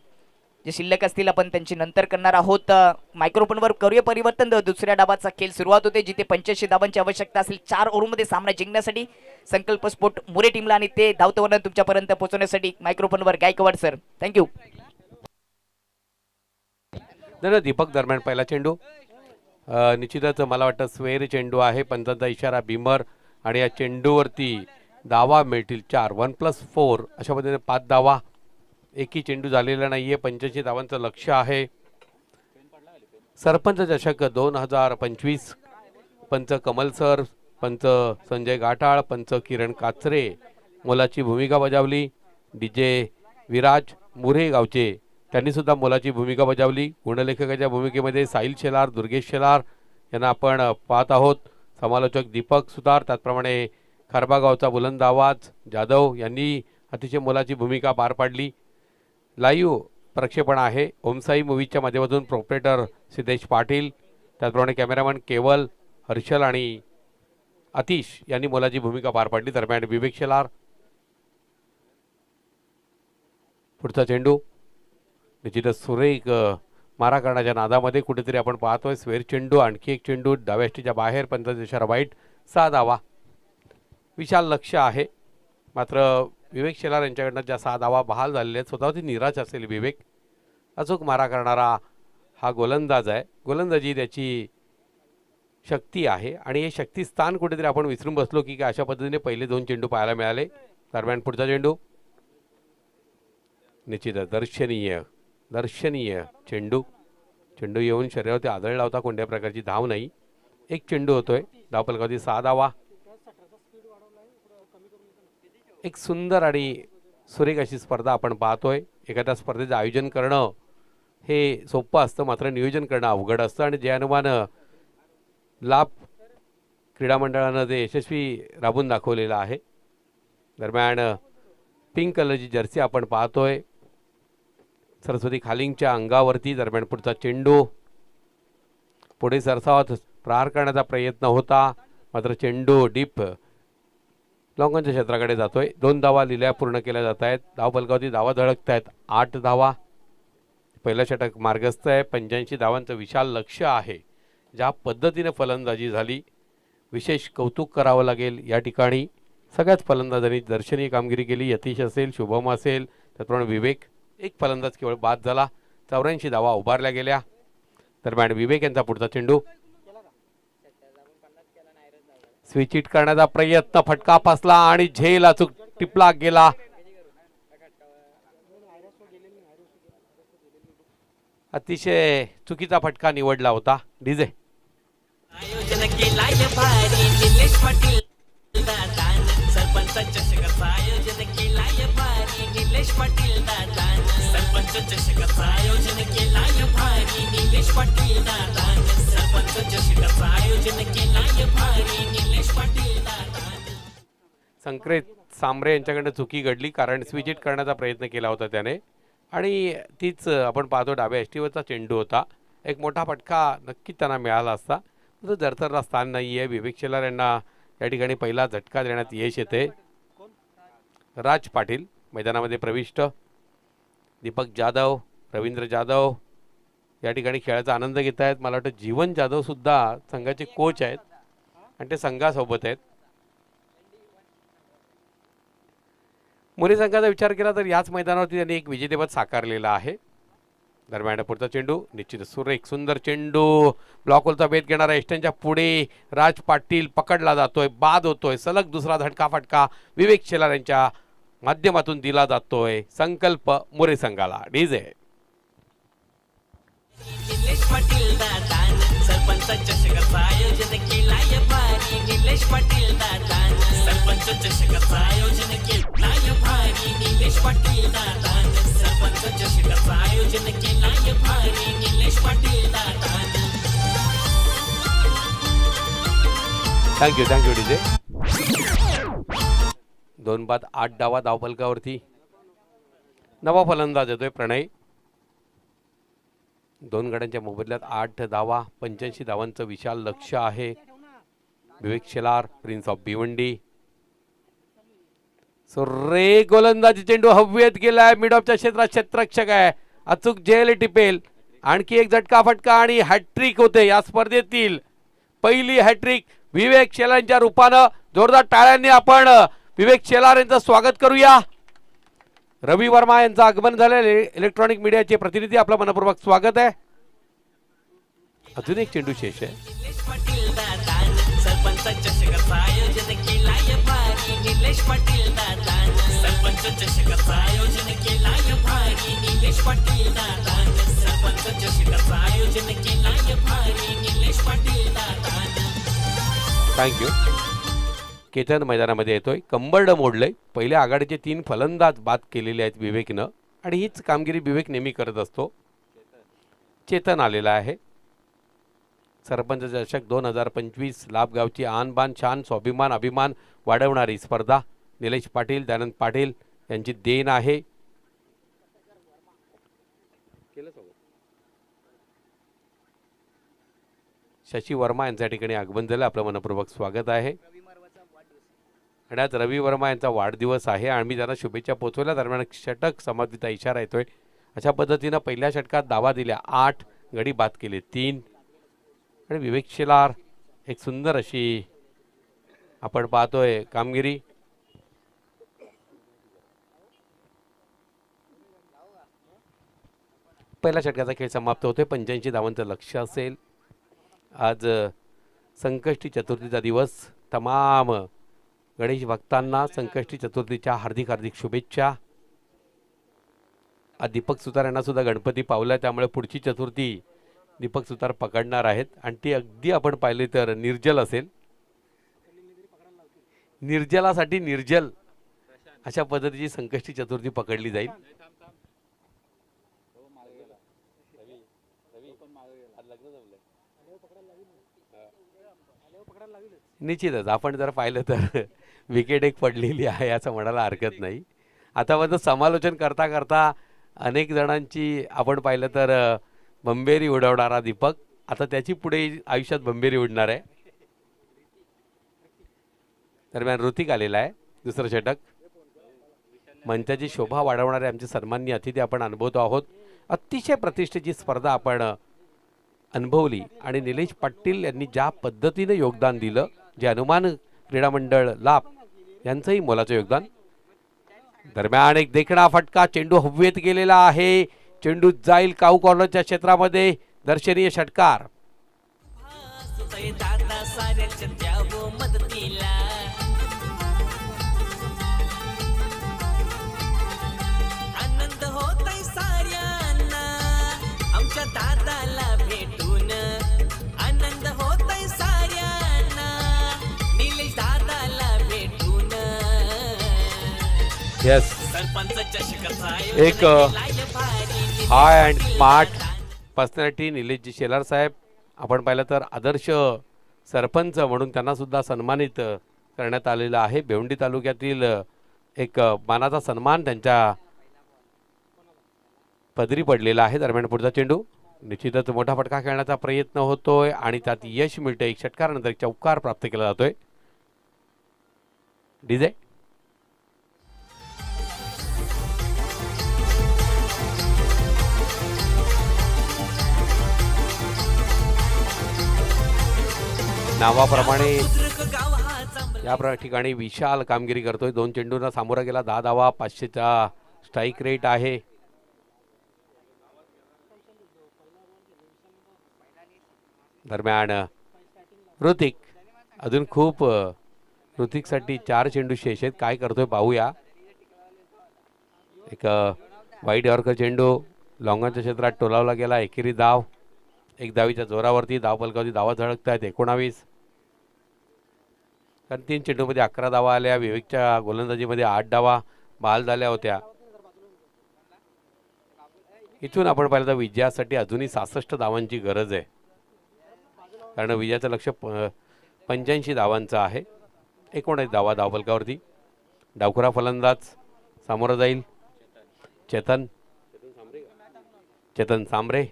जे शिल्लक असतील आपण त्यांची नंतर करणार आहोत। मायक्रोफोनवर करूया परिवर्तन। दुसऱ्या डावाचा खेळ सुरुवात होते जिथे 85 धावांची आवश्यकता असेल 4 ओव्हरमध्ये सामना जिंकण्यासाठी। संकल्प स्पोर्ट मुरे टीमला आणि ते धावतवर्ण तुमच्यापर्यंत पोहोचवण्यासाठी मायक्रोफोनवर गायकवाड सर, थँक्यू। दीपक दरम्यान पहिला चेंडू निश्चितच मला वाटतं स्वेर चेंडू आहे। पंचांचा इशारा भीमर आणि या चेंडूवरती धावा मिळतील 4 1+4 अशा पद्धतीने 5 धावा। एकही चेंडू झालेला नाहीये। 85 धावांचं लक्ष आहे। सरपंच चषक 2025 पंच कमल सर, पंच संजय गाठाळ, पंच किरण काचरे मोलाची भूमिका बजावली। डीजे विराज मुरे गावचे त्यांनी सुद्धा मोलाची भूमिका बजावली। गुणलेखकाच्या भूमिकेमध्ये साहिल शेलार, दुर्गेश शेलार यांना आपण पाहत आहोत। समालोचक दीपक सुतार, त्याचप्रमाणे खरबा गावचा बुलंद आवाज जाधव यांनी अतिशय मोलाची भूमिका पार पाडली। लाईव्ह प्रक्षेपण आहे ओमसाई मूवीच्या माध्यमातून प्रोपरेटर सिद्धेश पाटील, त्याचप्रमाणे कॅमेरामॅन केवल, हर्षल आणि आतिश यांनी मोलाची भूमिका पार पाडली। दरम्यान विवेक शेलार पुढचा चेंडू निश्चितच सुरेख मारा करण्याच्या नादामध्ये कुठेतरी आपण पाहतोय स्वेर चेंडू। आणखी एक चेंडू डाव्याष्टीच्या बाहेर, पंचांचा इशारा वाईट, 6 धावा। विशाल लक्ष आहे मात्र विवेक शेलार यांच्याकडनं ज्या 6 धावा बहाल झालेल्या आहेत स्वतःवरती निराश असेल विवेक। अचूक मारा करणारा हा गोलंदाज आहे। गोलंदाजी त्याची शक्ती आहे आणि हे शक्ती स्थान कुठेतरी आपण विसरून बसलो की अशा पद्धतीने पहिले 2 चेंडू पाहायला मिळाले। दरम्यान पुढचा चेंडू निश्चितच दर्शनीय चेंडू येऊन शरीरावरती आदळला होता। कोणत्या प्रकारची धाव नाही। एक चेंडू होतोय। धावफलकावरती 6 धावा। एक सुंदर आणि सुरेख अशी स्पर्धा आपण पाहतोय। एखाद्या स्पर्धेचं आयोजन करणं हे सोपं असतं मात्र नियोजन करणं अवघड असतं आणि जे अनुमान लाभ क्रीडा मंडळानं ते यशस्वी राबून दाखवलेलं आहे। दरम्यान पिंक कलरची जर्सी आपण पाहतोय सरस्वती खालिंगच्या अंगावरती। दरम्यान पुढचा चेंडू पुढे सरसावत प्रहार करण्याचा प्रयत्न होता, मात्र चेंडू डीप लॉंगॉनच्या क्षेत्राकडे जातोय. 2 धावा लिहिल्या पूर्ण केल्या जात आहेत. धावफलकावरती धावा धडकत आहेत. 8 धावा. पहिलं षटक मार्गस्थ आहे. 85 धावांचं विशाल लक्ष्य आहे. ज्या पद्धतीने फलंदाजी झाली, विशेष कौतुक करावं लागेल. या ठिकाणी सगळ्याच फलंदाजांनी दर्शनीय कामगिरी केली. यतीश असेल, शुभम असेल, त्याचप्रमाणे विवेक. एक फलंदाज केवळ बाद झाला. 84 धावा उभारल्या गेल्या. दरम्यान विवेक यांचा पुढचा चेंडू स्विच हिट करण्याचा प्रयत्न, फटका फसला आणि झेल अचूक टिपला गेला. अतिशय चुकीचा फटका निवडला होता. डीजे आयोजन केलाय भारी निलेश पाटील दादान सरपंच चषकाचं आयोजन केलाय भारी निलेश पाटील दादान सरपंच चषकाचं आयोजन केलाय भारी निलेश पाटील दादान सरपंच चषकाचं आयोजन केलाय भारी निलेश पाटील दादान. संक्रेत सांबरे यांच्याकडे चुकी घडली, कारण स्विच हिट करण्याचा प्रयत्न केला होता त्याने आणि तीच आपण पाहतो डाव्या एसटीवरचा चेंडू होता. एक मोठा फटका नक्की त्यांना मिळाला असता. जरतरला स्थान नाही आहे. विवेक शेलार यांना या ठिकाणी पहिला झटका देण्यात यश येते. राज पाटील मैदानामध्ये प्रविष्ट. दीपक जाधव, रवींद्र जाधव या ठिकाणी खेळाचा आनंद घेत आहेत. मला वाटतं जीवन जाधव सुद्धा संघाचे कोच आहेत आणि ते संघासोबत आहेत. मुली संघाचा विचार केला तर याच मैदानावरती त्यांनी एक विजेतेपद साकारलेलं आहे. दरम्यान पुढचा चेंडू निश्चित सुरेख सुंदर चेंडू ब्लॉक होलचा भेद घेणारा एस्टनच्या पुढे राज पाटील पकडला जातोय, बाद होतोय. सलग दुसरा झटका फटका विवेक शेलार यांच्या माध्यमातून दिला जातोय. संकल्प मुरे संघाला. डीजे निलेश पाटील दादान सरपंच चषकाचं आयोजन केलाय भारी निलेश पाटील दादान सरपंच चषकाचं आयोजन केलाय भारी निलेश पाटील दादान सरपंच चषकाचं आयोजन केलाय भारी निलेश पाटील दादान. Thank you DJ. 2 बाद 8 डावा धावफलकावरती. नवा फलंदाज येतोय प्रणय. 2 गड्यांच्या मोबदल्यात 8 धावा. 85 धावांचं विशाल लक्ष्य आहे. विवेक शेलार, प्रिन्स ऑफ भिवंडी. रे गोलंदाजी चेंडू हवेत गेलाय. मिड ऑफच्या क्षेत्रात क्षेत्ररक्षक आहे. अचूक झेल टिपेल. आणखी एक झटका फटका आणि हॅट्रिक होते या स्पर्धेतील पहिली हॅट्रिक विवेक शेलार यांच्या रूपानं. जोरदार टाळ्यांनी आपण विवेक शेलार यांचं स्वागत करूया. रवी वर्मा यांचं आगमन झालेले इलेक्ट्रॉनिक मीडियाचे प्रतिनिधी, आपलं मनपूर्वक स्वागत आहे. अजून एक चेंडू शेष आहे. निलेश पाटील दादान सरपंच चषकाचं आयोजन केलाय भारी निलेश पाटील दादान सरपंच चषकाचं आयोजन केलाय भारी निलेश पाटील दादान सरपंच चषकाचं आयोजन केलाय भारी निलेश पाटील दादान. थँक्यू. केतन मैदानामध्ये येतोय. कंबरड मोडलंय. पहिल्या आघाडीचे 3 फलंदाज बाद केलेले आहेत विवेकनं आणि हीच कामगिरी विवेक नेहमी करत असतो. चेतन आलेला आहे. सरपंच चषक 2025 लाभगावची आनबान शान स्वाभिमान अभिमान वाढवणारी स्पर्धा. निलेश पाटील, दयानंद पाटील यांची देण आहे. शशी वर्मा यांच्या ठिकाणी आगमन झालं. आपलं मनपूर्वक स्वागत आहे. आणि आज रवी वर्मा यांचा वाढदिवस आहे आणि मी त्यांना शुभेच्छा पोहोचवल्या. दरम्यान षटक समाप्तीचा इशारा येतोय. अशा पद्धतीनं पहिल्या षटकात धावा दिल्या 8, गडी बाद केले 3 आणि विवेक शेलार एक सुंदर अशी आपण पाहतोय कामगिरी. पहिल्या षटकाचा खेळ समाप्त होतोय. 85 धावांचं लक्ष्य असेल. आज संकष्टी चतुर्थीचा दिवस. तमाम गणेश भक्तांना संकष्टी चतुर्थीच्या हार्दिक हार्दिक शुभेच्छा. आज दीपक सुतार यांना सुद्धा गणपती पावला, त्यामुळे पुढची चतुर्थी दीपक सुतार पकडणार आहेत आणि ती अगदी आपण पाहिली तर निर्जल असेल. निर्जलासाठी निर्जल अशा पद्धतीची संकष्टी चतुर्थी पकडली जाईल. निश्चितच आपण जर पाहिलं तर विकेट एक पडलेली आहे असं म्हणायला हरकत नाही. आतापर्यंत समालोचन करता करता अनेक जणांची आपण पाहिलं तर बंबेरी उडवणारा दीपक आता त्याची पुढे आयुष्यात बंबेरी उडणार आहे. दरम्यान ऋतिक आलेला आहे. दुसरं षटक. मंचाची शोभा वाढवणारे आमचे सन्माननीय अतिथी आपण अनुभवतो आहोत. अतिशय प्रतिष्ठेची स्पर्धा आपण अनुभवली आणि निलेश पाटील यांनी ज्या पद्धतीने योगदान दिलं, जे हनुमान क्रीडा मंडळ लाभ यांचंही मोलाचं योगदान. दरम्यान एक देखणा फटका, चेंडू हवेत गेलेला आहे. चेंडू जाईल काऊ कॉर्नरच्या क्षेत्रामध्ये. दर्शनीय षटकार. दादा साऱ्याच्या द्यावं मदतीला. आनंद होतय साऱ्यांना आमच्या दादाला भेटून. आनंद होतय साऱ्यांना निलेश दादाला भेटून. यस, सरपंच चषकाचा एक हाय and smart personality Nileshji Shelar साहेब. आपण पाहिलं तर आदर्श सरपंच म्हणून त्यांना सुद्धा सन्मानित करण्यात आलेलं आहे. भिवंडी तालुक्यातील एक मानाचा सन्मान त्यांच्या पदरी पडलेला आहे. दरम्यान पुढचा चेंडू. निश्चितच मोठा फटका खेळण्याचा प्रयत्न होतोय आणि त्यात यश मिळतंय. एक षटकारानंतर एक चौकार प्राप्त केला जातोय. डीजे. नावाप्रमाणे या ठिकाणी विशाल कामगिरी करतोय. 2 चेंडूंना सामोरा गेला. 10 धावा. 500चा स्ट्राईक रेट आहे. दरम्यान ऋतिक अजून खूप ऋतिकसाठी 4 चेंडू शेष आहेत. काय करतोय पाहूया. एक वाईट यॉर्कर चेंडू लॉंगॉनच्या क्षेत्रात टोलावला गेला. एकेरी धाव. 1 धावीच्या जोरावरती धावफलकावरती धावा झळकत आहेत. 19. कारण 3 चेंडूमध्ये 11 धावा आल्या. विवेकच्या गोलंदाजीमध्ये 8 धावा बहाल झाल्या होत्या. इथून आपण पाहिलं तर विजयासाठी अजूनही 66 धावांची गरज आहे. कारण विजयाचं लक्ष 85 धावांचं आहे. 19 धावा धावफलकावरती. डावखुरा फलंदाज सामोरं जाईल. चेतन सांबरे.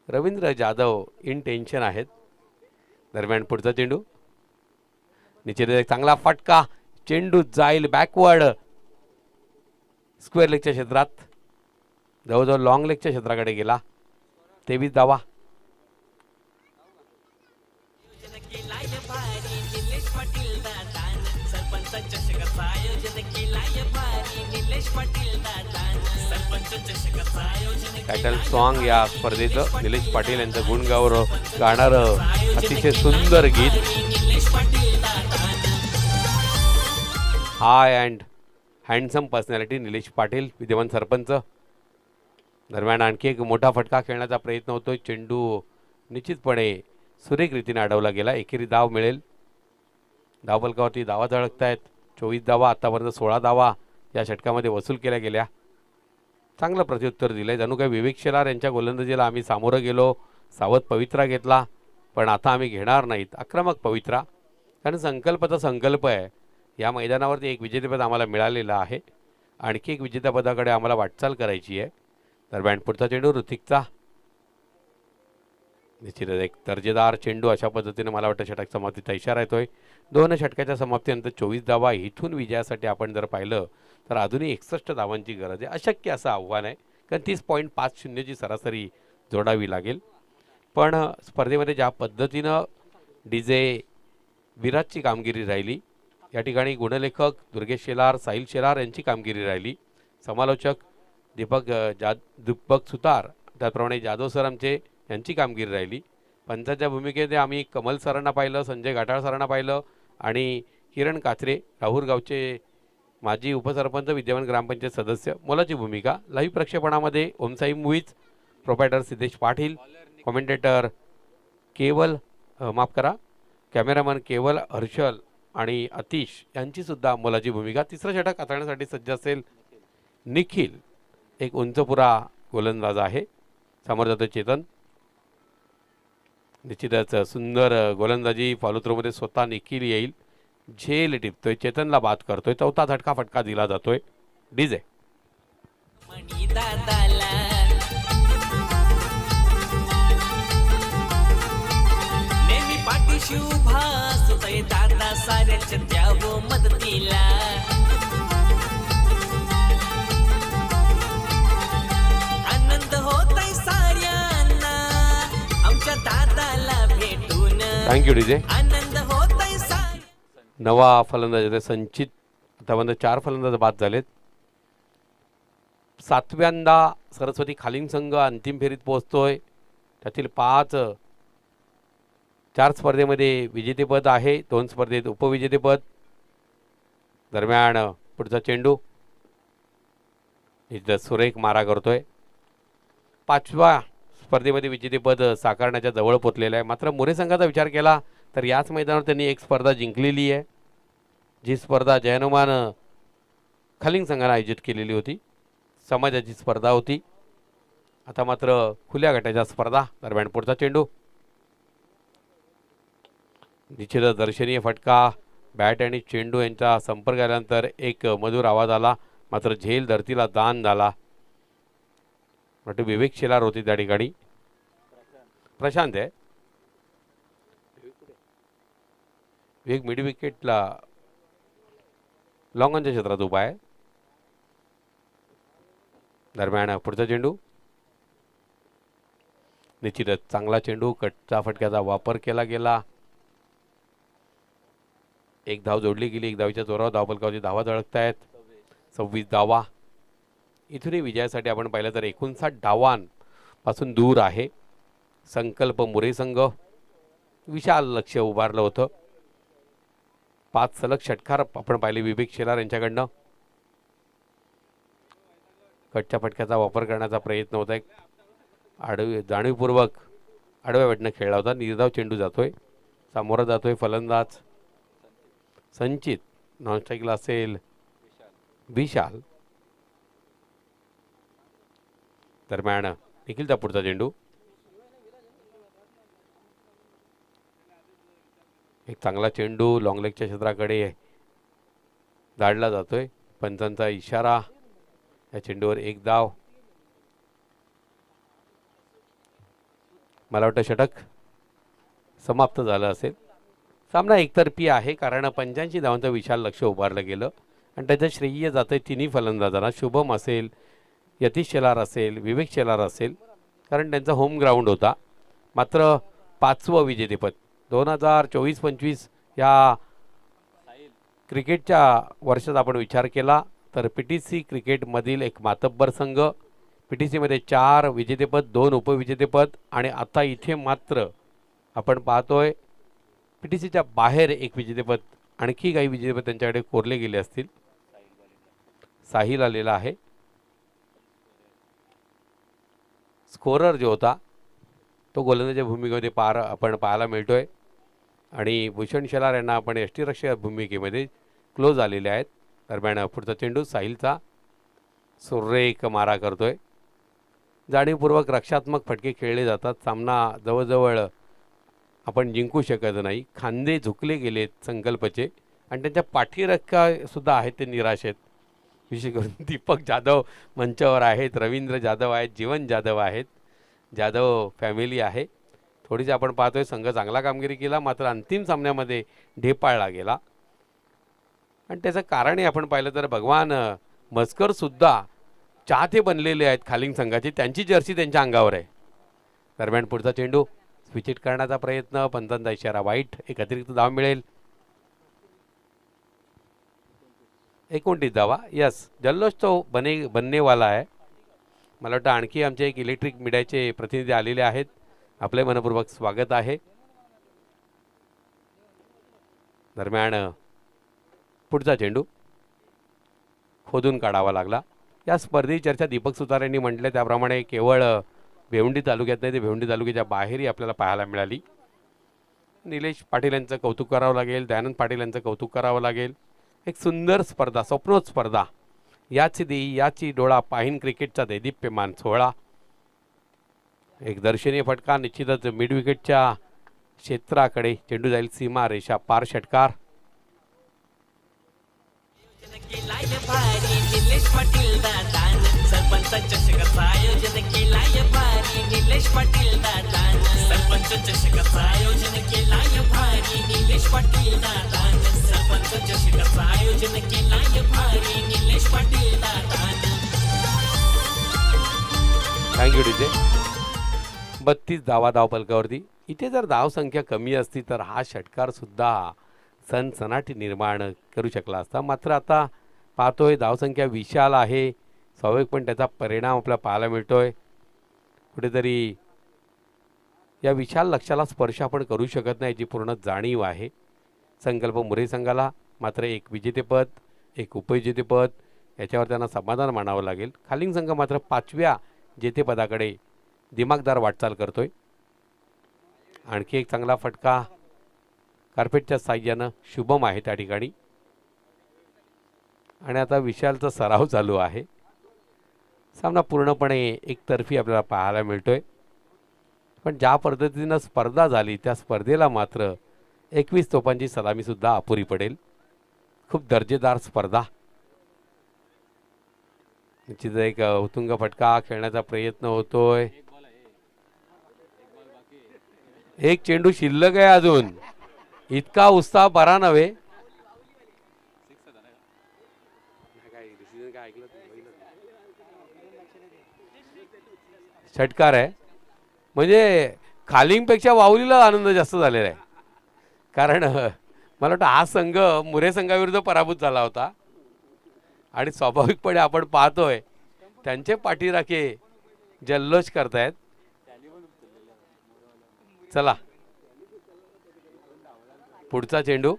रवींद्र जाधव इन टेन्शन आहेत. दरम्यान पुढचा चेंडू. निश्चित एक चांगला फटका. चेंडू जाईल बॅकवर्ड स्क्वेअर लेगच्या क्षेत्रात. जवळजवळ लॉंग लेगच्या क्षेत्राकडे गेला. 23 धावा. टायटल सॉन्ग या स्पर्धेचं निलेश पाटील यांचं गुणगौरव गाणारं अतिशय सुंदर गीत. High and handsome personality Nilesh Patil विद्यमान सरपंच. दरम्यान आणखी एक मोठा फटका खेळण्याचा प्रयत्न होतोय. चेंडू निश्चितपणे सुरेख रीतीने अडवला गेला. एकेरी धाव मिळेल. धावफलकावरती धावा झळकत आहेत. 24 धावा. आतापर्यंत 16 धावा या षटकामध्ये वसूल केल्या गेल्या. चांगलं प्रत्युत्तर दिलंय. जणू काय विवेक शेलार यांच्या गोलंदाजीला आम्ही सामोरं गेलो. सावध पवित्रा घेतला. पण आता आम्ही घेणार नाहीत आक्रमक पवित्रा. कारण संकल्पचा संकल्प आहे. या मैदानावरती एक विजेतेपद आम्हाला मिळालेलं आहे. आणखी एक विजेतेपदाकडे आम्हाला वाटचाल करायची आहे. दरम्यान पुढचा चेंडू ऋतिकचा. निश्चितच एक दर्जेदार चेंडू. अशा पद्धतीने मला वाटतं षटक समाप्तीचा इशारा येतोय. 2 षटकाच्या समाप्तीनंतर 24 धावा. इथून विजयासाठी आपण जर पाहिलं तर अजूनही 61 धावांची गरज आहे. अशक्य असं आव्हान आहे. कारण 30.50ची सरासरी जोडावी लागेल. पण स्पर्धेमध्ये ज्या पद्धतीनं डीजे विराजची कामगिरी राहिली. या ठिकाणी गुणलेखक दुर्गेश शेलार, साहिल शेलार यांची कामगिरी राहिली. समालोचक दीपक सुतार, त्याचप्रमाणे जाधव सर आमचे यांची कामगिरी राहिली. पंचाच्या भूमिकेमध्ये आम्ही कमल सरांना पाहिलं, संजय घाटाळ सरांना पाहिलं आणि किरण काचरे राहूर गावचे माजी उपसरपंच, विद्यमान ग्रामपंचायत सदस्य. मोलाची भूमिका. लाईव्ह प्रक्षेपणामध्ये Omsai movies, proprietor Siddhesh Patil, commentator cameraman Keval Harshal आणि अतिश यांची सुद्धा मोलाची भूमिका. तिसरं षटक हाताळण्यासाठी सज्ज असेल निखिल. एक उंचपुरा गोलंदाज आहे. समोर जातो चेतन. निश्चितच सुंदर गोलंदाजी. फॉलो थ्रोमध्ये स्वतः निखिल येईल. झेल टिपतोय. चेतनला बाद करतोय. चौथा झटका फटका दिला जातोय. डीजे. पाठीशी उभा असतोय दादा साऱ्याच्या द्यावं मदतीला. आनंद होतोय साऱ्यांना आमच्या दादाला भेटून. Thank you DJ. आनंद होतोय साऱ्या. नवा फलंदाज संचित आतापर्यंत 4 फलंदाज बाद झालेत. 7व्यांदा सरस्वती खालींग संघ अंतिम फेरीत पोहोचतोय. त्यातील 4 स्पर्धेमध्ये विजेतेपद आहे, 2 स्पर्धेत उपविजेतेपद. दरम्यान पुढचा चेंडू इथं सुरेख मारा करतोय. 5व्या स्पर्धेमध्ये विजेतेपद साकारण्याच्या जवळ पोचलेलं आहे. मात्र मोरे संघाचा विचार केला तर याच मैदानावर त्यांनी एक स्पर्धा जिंकलेली आहे, जी स्पर्धा जयनुमान खालींग संघाने आयोजित केलेली होती. समाजाची स्पर्धा होती. आता मात्र खुल्या गटाच्या स्पर्धा. दरम्यान पुढचा चेंडू निश्चितच दर्शनीय फटका. बॅट आणि चेंडू यांचा संपर्क आल्यानंतर एक मधुर आवाज आला, मात्र झेल धरतीला दान झाला. वाटतं विवेक शेलार होती त्या ठिकाणी. प्रशांत आहे विवेक मिड विकेटला लॉंगॉनच्या क्षेत्रात उभा आहे. दरम्यान पुढचा चेंडू निश्चितच चांगला चेंडू. कटचा फटक्याचा वापर केला गेला. एक धाव जोडली गेली. एक धावीच्या जोरावर धावफलकावरती धावा झळकतायत. 26 धावा. इथूनही विजयासाठी आपण पाहिलं तर 59 धावांपासून दूर आहे. संकल्प मोरे संघ. विशाल लक्ष्य उभारलं होतं. 5 सलग षटकार आपण पाहिले विवेक शेलार यांच्याकडनं. कटच्या फटक्याचा वापर करण्याचा प्रयत्न होता. एक जाणीवपूर्वक आडव्या बॅटनं खेळला होता. निर्धाव चेंडू जातोय. सामोरा जातोय फलंदाज संचित. नॉन स्ट्राईकला असेल विशाल. दरम्यान निखिलचा पुढचा चेंडू. एक चांगला चेंडू लॉंग लेगच्या क्षेत्राकडे धाडला जातोय. पंचांचा इशारा. या चेंडूवर एक धाव. मला वाटतं षटक समाप्त झालं असेल. सामना एकतर्फी आहे, कारण 85 धावांचं विशाल लक्ष उभारलं गेलं आणि त्याचं श्रेय जातं तिन्ही फलंदाजांना. शुभम असेल, यतीश शेलार असेल, विवेक शेलार असेल, कारण त्यांचा होम ग्राउंड होता. मात्र 5वं विजेतेपद 2024-25 या क्रिकेटच्या वर्षात आपण विचार केला तर PTC क्रिकेटमधील एक मातब्बर संघ. PTCमध्ये 4 विजेतेपद, 2 उपविजेतेपद आणि आता इथे मात्र आपण पाहतोय PTCच्या बाहेर एक विजेतेपद, आणखी काही विजेतेपद त्यांच्याकडे कोरले गेले असतील. साहिल आलेला आहे. स्कोरर जो होता तो गोलंदाजीच्या भूमिकेमध्ये आपण पाहायला मिळतोय आणि भूषण शेलार यांना आपण यष्टीरक्षक भूमिकेमध्ये क्लोज आलेले आहेत. दरम्यान पुढचा चेंडू साहिलचा. सुरेख मारा करतोय. जाणीवपूर्वक रक्षात्मक फटके खेळले जातात. सामना जवळजवळ आपण जिंकू शकत नाही. खांदे झुकले गेलेत संकल्पचे आणि त्यांच्या पाठीरक्षासुद्धा आहेत ते निराश आहेत. विशेष करून दीपक जाधव मंचावर आहेत, रवींद्र जाधव आहेत, जीवन जाधव आहेत. जाधव फॅमिली आहे. थोडीशी आपण पाहतोय संघ चांगला कामगिरी केला, मात्र अंतिम सामन्यामध्ये ढेपाळला गेला आणि त्याचं कारणही आपण पाहिलं तर भगवान मस्करसुद्धा चाहते बनलेले आहेत खालींग संघाचे. त्यांची जर्सी त्यांच्या अंगावर आहे. दरम्यान पुढचा चेंडू स्विचिट करण्याचा प्रयत्न. पंचांचा इशारा वाईट. एक अतिरिक्त धाव मिळेल. 29 धावा. यस, जल्लोष तो बननेवाला आहे. मला वाटतं आणखी आमचे एक इलेक्ट्रिक मीडियाचे प्रतिनिधी आलेले आहेत. आपले मनपूर्वक स्वागत आहे. दरम्यान पुढचा चेंडू खोदून काढावा लागला. या स्पर्धेची चर्चा दीपक सुतार यांनी म्हटलं त्याप्रमाणे केवळ भिवंडी तालुक्यात नाही, ते भिवंडी तालुक्याच्या बाहेरही आपल्याला पाहायला मिळाली. निलेश पाटील यांचं कौतुक करावं लागेल, दयानंद पाटील यांचं कौतुक करावं लागेल. एक सुंदर स्पर्धा, स्वप्नोत स्पर्धा. याची डोळा पाहीन क्रिकेटचा दैदिप्यमान सोहळा. एक दर्शनीय फटका. निश्चितच मिड विकेटच्या क्षेत्राकडे चेंडू जाईल. सीमा रेषा पार षटकार. निलेश पाटील दादान सरपंच चषकाचं आयोजन केलाय भारी. निलेश पाटील दादान सरपंच चषकाचं आयोजन केलाय निलेश पाटील दादानं सरपंच चषकाचं आयोजन केलाय भारी निलेश पाटील दादानं. Thank you DJ. 32 धावा धावफलकावरती. इथे जर धावसंख्या कमी असती तर हा षटकार सुद्धा सनसनाटी निर्माण करू शकला असता. मात्र आता पाहतोय धावसंख्या विशाल आहे, स्वाभाविक पण त्याचा परिणाम आपल्याला पाहायला मिळतोय. कुठेतरी या विशाल लक्ष्याला स्पर्श आपण करू शकत नाही याची पूर्ण जाणीव आहे संकल्प मुरे संघाला. मात्र एक विजेतेपद, एक उपविजेतेपद याच्यावर त्यांना समाधान मानावं लागेल. खालिंग संघ मात्र 5व्या जेतेपदाकडे दिमागदार वाटचाल करतोय. आणखी एक चांगला फटका कार्पेटच्या साह्यानं शुभम आहे त्या ठिकाणी. आणि आता विशालचा सराव चालू आहे. सामना पूर्णपणे एकतर्फी आपल्याला पाहायला मिळतोय. पण ज्या पद्धतीनं स्पर्धा झाली त्या स्पर्धेला मात्र 21 तोफांची सलामी सुद्धा अपुरी पडेल. खूप दर्जेदार स्पर्धा. निश्चित एक उत्तुंग फटका खेळण्याचा प्रयत्न होतोय. एक चेंडू शिल्लक आहे अजून. इतका उत्साह बरा नव्हे. षटकार आहे म्हणजे खालिंगपेक्षा वावलीला आनंद जास्त झालेला आहे. कारण मला वाटतं हा संघ मुरे संघाविरुद्ध पराभूत झाला होता आणि स्वाभाविकपणे आपण पाहतोय त्यांचे पाठीराखे जल्लोष करतायत. चला पुढचा चेंडू,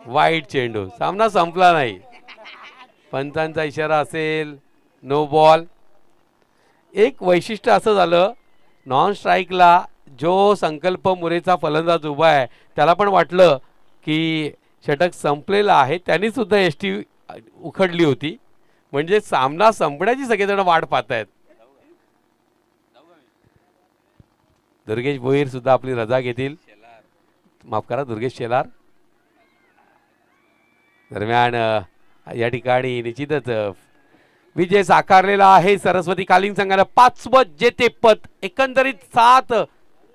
वाईट चेंडू. सामना संपला नाही. पंचांचा इशारा असेल, नो बॉल. एक वैशिष्ट्य असं झालं, नॉन स्ट्राईकला जो संकल्प मुरेचा फलंदाज उभा आहे त्याला पण वाटलं की षटक संपलेला आहे. त्यांनी सुद्धा एसटी उखडली होती. म्हणजे सामना संपण्याची सगळेजण वाट पाहतायत. दुर्गेश भोईर सुद्धा आपली रजा घेतील. माफ करा, दुर्गेश शेलार. दरम्यान या ठिकाणी निश्चितच विजय साकारलेला आहे. सरस्वती खालिंग संघाला 5वं जेतेपद. एकंदरीत 7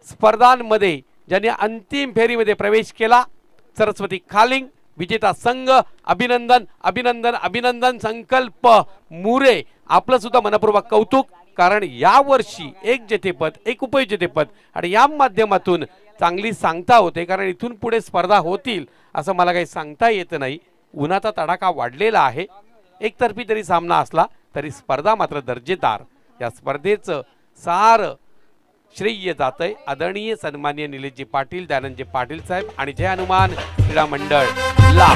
स्पर्धांमध्ये ज्यांनी अंतिम फेरीमध्ये प्रवेश केला सरस्वती खालिंग विजेता संघ. अभिनंदन अभिनंदन अभिनंदन. संकल्प मुरे आपलं सुद्धा मनपूर्वक कौतुक. कारण यावर्षी एक जेतेपद, एक उपविजेतेपद आणि या माध्यमातून चांगली सांगता होते. कारण इथून पुढे स्पर्धा होतील असं मला काही सांगता येत नाही. उन्हाचा तडाखा वाढलेला आहे. एकतर्फी जरी सामना असला तरी स्पर्धा मात्र दर्जेदार. या स्पर्धेचं सार श्रेय जातंय आदरणीय सन्माननीय निलेशजी पाटील, दयानंदजी पाटील साहेब आणि जय हनुमान क्रीडा मंडळ ला.